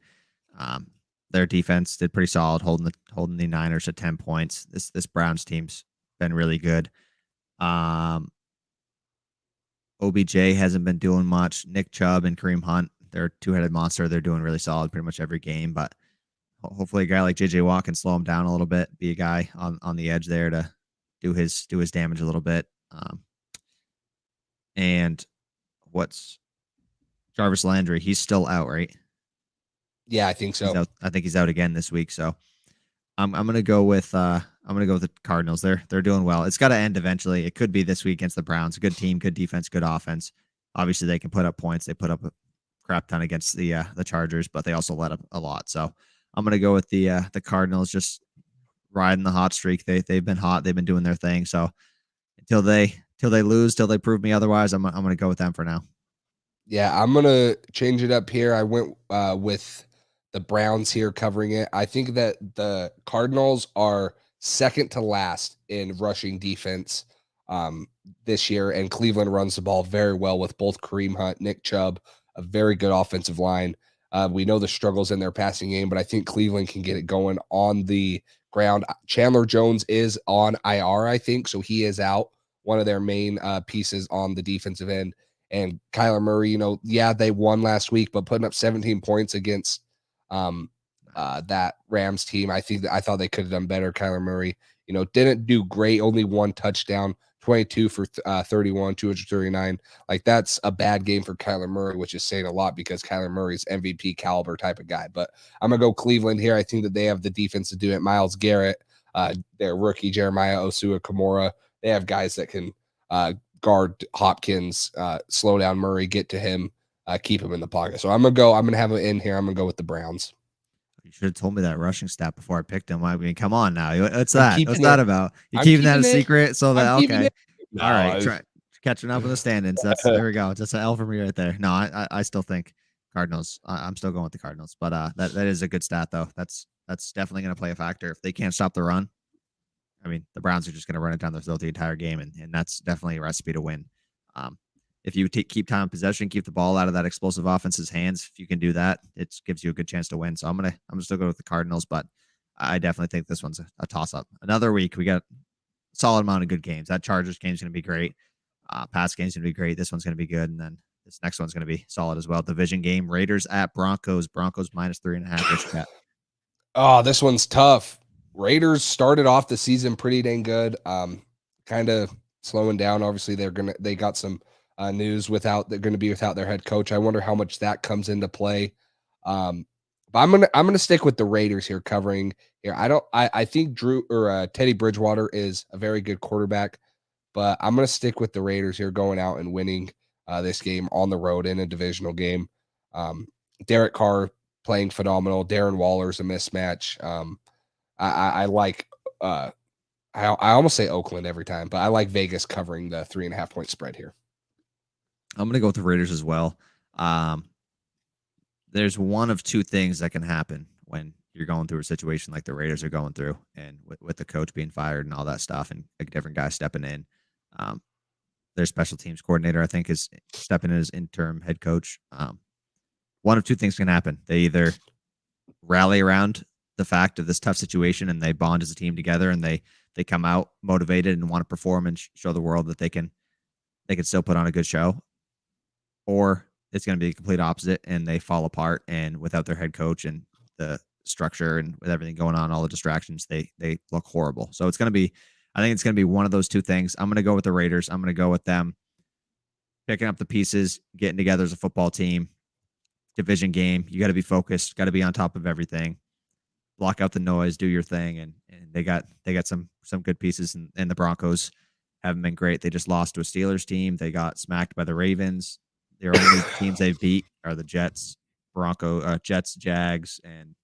Their defense did pretty solid, holding the Niners at 10 points. This Browns team's been really good. OBJ hasn't been doing much. Nick Chubb and Kareem Hunt, they're a two-headed monster. They're doing really solid pretty much every game, but hopefully a guy like JJ Watt can slow him down a little bit, be a guy on the edge there to do his damage a little bit. And what's Jarvis Landry? He's still out, right? Yeah, I think so. I think he's out again this week. So I'm gonna go with the Cardinals. They're doing well. It's got to end eventually. It could be this week against the Browns. Good team, good defense, good offense. Obviously, they can put up points. They put up a crap ton against the Chargers, but they also let up a lot. So I'm gonna go with the Cardinals. Just riding the hot streak. They've been hot. They've been doing their thing. So until they lose, till they prove me otherwise, I'm gonna go with them for now. Yeah, I'm gonna change it up here. I went with the Browns here covering it. I think that the Cardinals are second to last in rushing defense this year, and Cleveland runs the ball very well with both Kareem Hunt, Nick Chubb, a very good offensive line. We know the struggles in their passing game, but I think Cleveland can get it going on the ground. Chandler Jones is on IR, I think, so he is out, one of their main pieces on the defensive end. And Kyler Murray, they won last week, but putting up 17 points against that Rams team, I thought they could have done better. Kyler Murray, didn't do great, only one touchdown, 22 for 31, 239. Like, that's a bad game for Kyler Murray, which is saying a lot because Kyler Murray's MVP caliber type of guy. But I'm going to go Cleveland here. I think that they have the defense to do it. Myles Garrett, their rookie Jeremiah Osua-Kamara. They have guys that can guard Hopkins, slow down Murray, get to him, keep him in the pocket. So I'm going to have him in here. I'm going to go with the Browns. You should have told me that rushing stat before I picked him. I mean, come on now. What's that? What's it. that about? You're I'm keeping that a keeping it. secret so that okay. No, All right, catching up in the standings. There we go. That's an L for me right there. No, I still think Cardinals. I'm still going with the Cardinals, but that is a good stat though. That's definitely going to play a factor if they can't stop the run. I mean, the Browns are just going to run it down their throat the entire game, and that's definitely a recipe to win. If you keep time of possession, keep the ball out of that explosive offense's hands, if you can do that, it gives you a good chance to win. So I'm gonna still go with the Cardinals, but I definitely think this one's a toss-up. Another week, we got a solid amount of good games. That Chargers game's gonna be great. Pass game's gonna be great. This one's gonna be good, and then this next one's gonna be solid as well. Division game: Raiders at Broncos. Broncos -3.5. Oh, this one's tough. Raiders started off the season pretty dang good. Kind of slowing down. Obviously, they got some news they're going to be without their head coach. I wonder how much that comes into play. But I'm gonna stick with the Raiders here, covering here. I think Teddy Bridgewater is a very good quarterback, but I'm gonna stick with the Raiders here, going out and winning this game on the road in a divisional game. Derek Carr playing phenomenal. Darren Waller's a mismatch. I like I almost say Oakland every time, but I like Vegas covering the 3.5 point spread here. I'm going to go with the Raiders as well. There's one of two things that can happen when you're going through a situation like the Raiders are going through, and with the coach being fired and all that stuff, and a different guy stepping in. Their special teams coordinator, I think, is stepping in as interim head coach. One of two things can happen. They either rally around the fact of this tough situation and they bond as a team together, and they come out motivated and want to perform and show the world that they can still put on a good show. Or it's going to be the complete opposite, and they fall apart, and without their head coach and the structure and with everything going on, all the distractions, they look horrible. So I think it's going to be one of those two things. I'm going to go with the Raiders. I'm going to go with them picking up the pieces, getting together as a football team. Division game, you got to be focused, got to be on top of everything, block out the noise, do your thing, and they got some good pieces, and the Broncos haven't been great. They just lost to a Steelers team. They got smacked by the Ravens. Their only teams they've beat are the Jets, Jets, Jags, and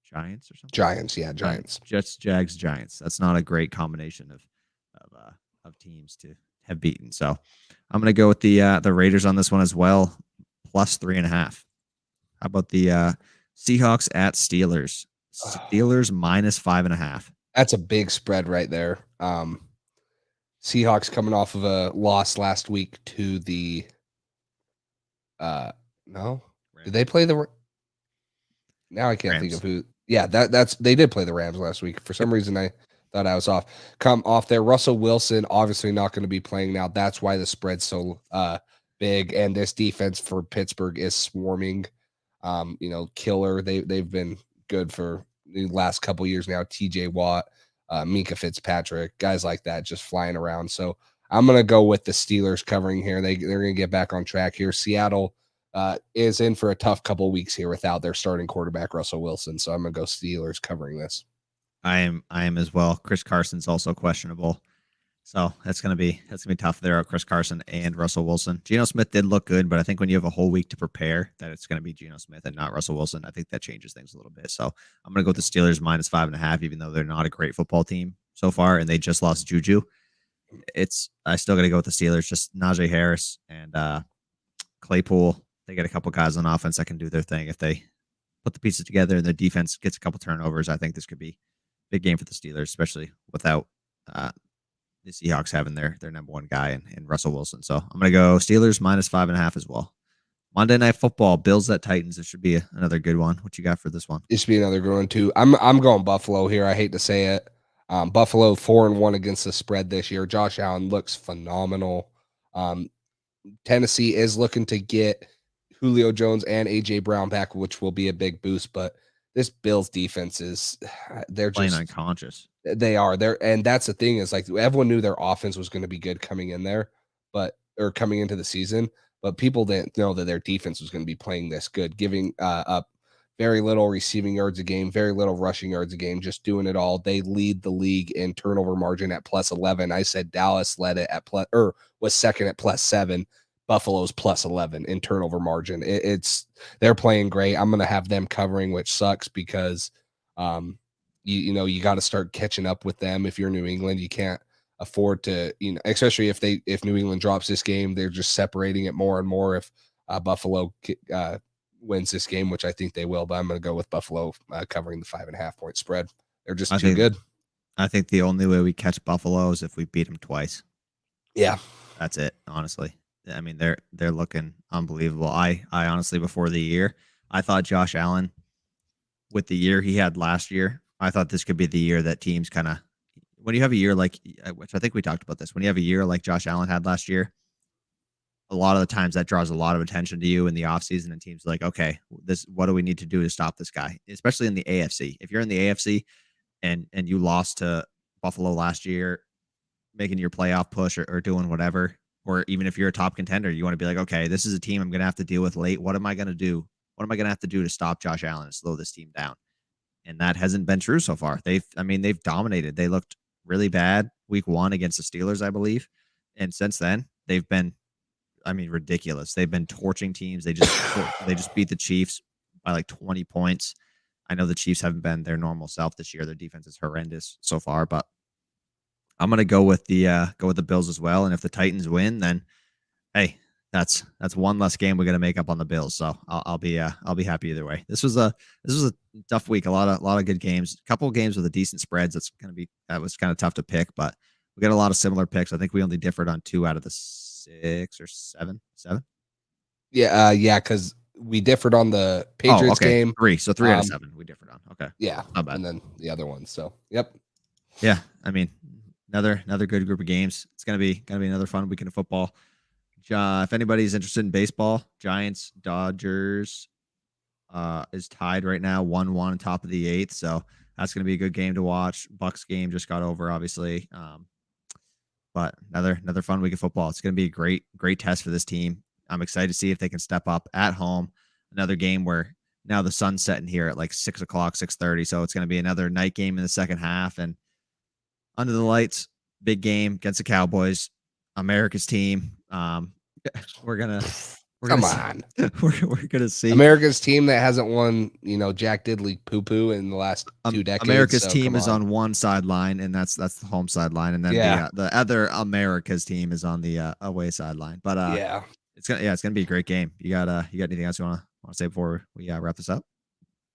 Giants or something. Giants, yeah, Giants. Jets, Jags, Giants. That's not a great combination of teams to have beaten. So I'm going to go with the Raiders on this one as well, +3.5. How about the Seahawks at Steelers? Steelers -5.5. That's a big spread right there. Seahawks coming off of a loss last week to the no. Rams. Did they play the now I can't think of who. Yeah, that's they did play the Rams last week. For some reason I thought I was off. Come off there. Russell Wilson obviously not going to be playing now. That's why the spread's so big, and this defense for Pittsburgh is swarming. Killer. They've been good for the last couple years now. TJ Watt, Minka Fitzpatrick, guys like that just flying around. So I'm going to go with the Steelers covering here. They're going to get back on track here. Seattle is in for a tough couple of weeks here without their starting quarterback, Russell Wilson. So I'm going to go Steelers covering this. I am as well. Chris Carson's also questionable. So that's gonna be tough there at Chris Carson and Russell Wilson. Geno Smith did look good, but I think when you have a whole week to prepare that it's gonna be Geno Smith and not Russell Wilson, I think that changes things a little bit. So I'm gonna go with the Steelers -5.5, even though they're not a great football team so far and they just lost Juju. I still gotta go with the Steelers. Just Najee Harris and Claypool. They get a couple guys on offense that can do their thing. If they put the pieces together and their defense gets a couple turnovers, I think this could be big game for the Steelers, especially without the Seahawks having their number one guy in Russell Wilson. So I'm going to go Steelers -5.5 as well. Monday Night Football, Bills at Titans. It should be another good one. What you got for this one? It should be another good one too. I'm going Buffalo here. I hate to say it. Buffalo 4-1 against the spread this year. Josh Allen looks phenomenal. Tennessee is looking to get Julio Jones and AJ Brown back, which will be a big boost, but this Bills defense is they're Playing just unconscious. they are there, and that's the thing is like everyone knew their offense was going to be good coming in there, or coming into the season, but people didn't know that their defense was going to be playing this good, giving up very little receiving yards a game, very little rushing yards a game, just doing it all. They lead the league in turnover margin at +11. I said Dallas led it at was second at +7. Buffalo's +11 in turnover margin. They're playing great. I'm going to have them covering, which sucks because you got to start catching up with them. If you're New England, you can't afford to, especially if New England drops this game, they're just separating it more and more. If Buffalo wins this game, which I think they will, but I'm going to go with Buffalo covering the 5.5 point spread. They're just too good. I think the only way we catch Buffalo is if we beat them twice. Yeah, that's it. Honestly, I mean they're looking unbelievable. I honestly, before the year, I thought Josh Allen, with the year he had last year, I thought this could be the year that teams kind of, when you have a year like, which I think we talked about this, when you have a year like Josh Allen had last year, a lot of the times that draws a lot of attention to you in the offseason, and teams are like, okay, what do we need to do to stop this guy? Especially in the AFC. If you're in the AFC and you lost to Buffalo last year, making your playoff push or doing whatever, or even if you're a top contender, you want to be like, okay, this is a team I'm going to have to deal with late. What am I going to do? What am I going to have to do to stop Josh Allen and slow this team down? And that hasn't been true so far. They've dominated. They looked really bad week 1 against the Steelers, I believe. And since then, they've been, ridiculous. They've been torching teams. They just beat the Chiefs by like 20 points. I know the Chiefs haven't been their normal self this year. Their defense is horrendous so far, but I'm going to go with the Bills as well. And if the Titans win, then hey, that's one less game we're going to make up on the Bills. So I'll be happy either way. This was a tough week. A lot of good games. A couple of games with a decent spreads. That was kind of tough to pick, but we got a lot of similar picks. I think we only differed on 2 out of the 6 or 7. Yeah, because we differed on the Patriots game. 3. So 3 out of 7 we differed on. Okay. Yeah, not bad. And then the other one. So yep. Yeah, another good group of games. It's gonna be another fun weekend of football. If anybody's interested in baseball, Giants Dodgers is tied right now, 1-1 top of the 8th. So that's gonna be a good game to watch. Bucks game just got over, obviously. But another fun week of football. It's gonna be a great test for this team. I'm excited to see if they can step up at home. Another game where now the sun's setting here at like 6 o'clock, 6:30. So it's gonna be another night game in the second half, and under the lights, big game against the Cowboys, America's team. We're gonna see America's team that hasn't won, Jack Diddley poo in the last 2 decades. America's team is on one sideline, and that's the home sideline, and then the other America's team is on the away sideline. But it's gonna be a great game. You got anything else you want to say before we wrap this up?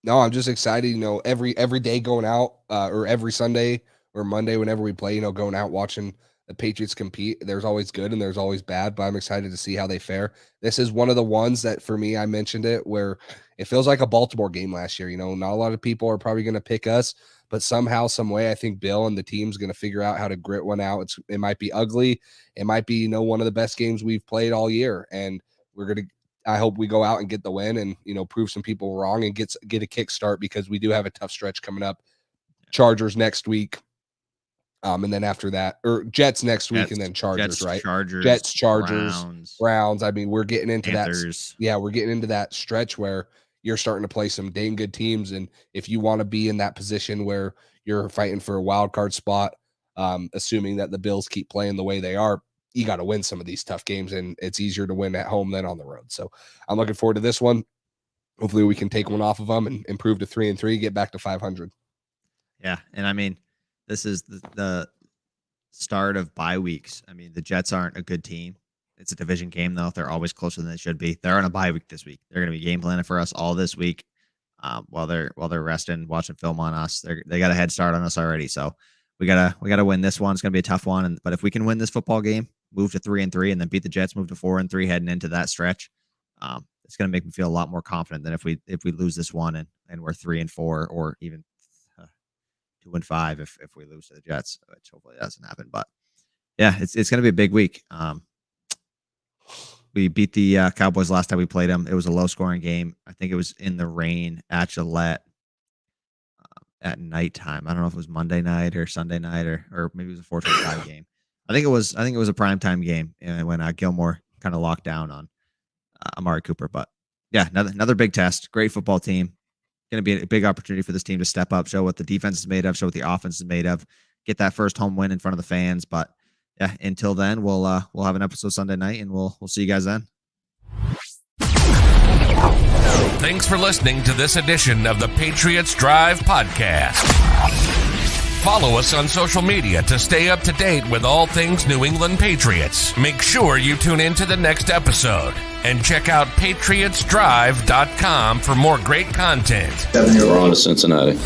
No, I'm just excited. Every day going out, or every Sunday or Monday, whenever we play, going out watching the Patriots compete. There's always good and there's always bad, but I'm excited to see how they fare. This is one of the ones that, for me, I mentioned it, where it feels like a Baltimore game last year. Not a lot of people are probably going to pick us, but somehow, some way, I think Bill and the team's going to figure out how to grit one out. It might be ugly. It might be, one of the best games we've played all year. And I hope we go out and get the win and, prove some people wrong and get a kickstart, because we do have a tough stretch coming up. Chargers next week. And then after that, or Jets next week, and then Chargers, right? Jets, Chargers, Browns. We're getting into Panthers. We're getting into that stretch where you're starting to play some dang good teams. And if you want to be in that position where you're fighting for a wild card spot, assuming that the Bills keep playing the way they are, you got to win some of these tough games, and it's easier to win at home than on the road. So I'm looking forward to this one. Hopefully we can take one off of them and improve to 3-3, get back to 500. Yeah. And this is the start of bye weeks. The Jets aren't a good team. It's a division game, though. They're always closer than they should be. They're on a bye week this week. They're going to be game planning for us all this week, while they're resting, watching film on us. They got a head start on us already. So we gotta win this one. It's going to be a tough one. But if we can win this football game, move to 3-3, and then beat the Jets, move to 4-3 heading into that stretch, it's going to make me feel a lot more confident than if we lose this one and we're 3-4, or even 2-5 if we lose to the Jets, which hopefully doesn't happen. But yeah, it's going to be a big week. We beat the Cowboys last time we played them. It was a low scoring game. I think it was in the rain at Gillette. at nighttime. I don't know if it was Monday night or Sunday night or maybe it was a 4:25 game. I think it was a primetime game when Gilmore kind of locked down on Amari Cooper. But yeah, another big test. Great football team. Going to be a big opportunity for this team to step up, show what the defense is made of, show what the offense is made of, get that first home win in front of the fans. But yeah, until then, we'll have an episode Sunday night, and we'll see you guys then. Thanks for listening to this edition of the Patriots Drive podcast. Follow us on social media to stay up to date with all things New England Patriots. Make sure you tune in to the next episode and check out patriotsdrive.com for more great content. We're on to Cincinnati.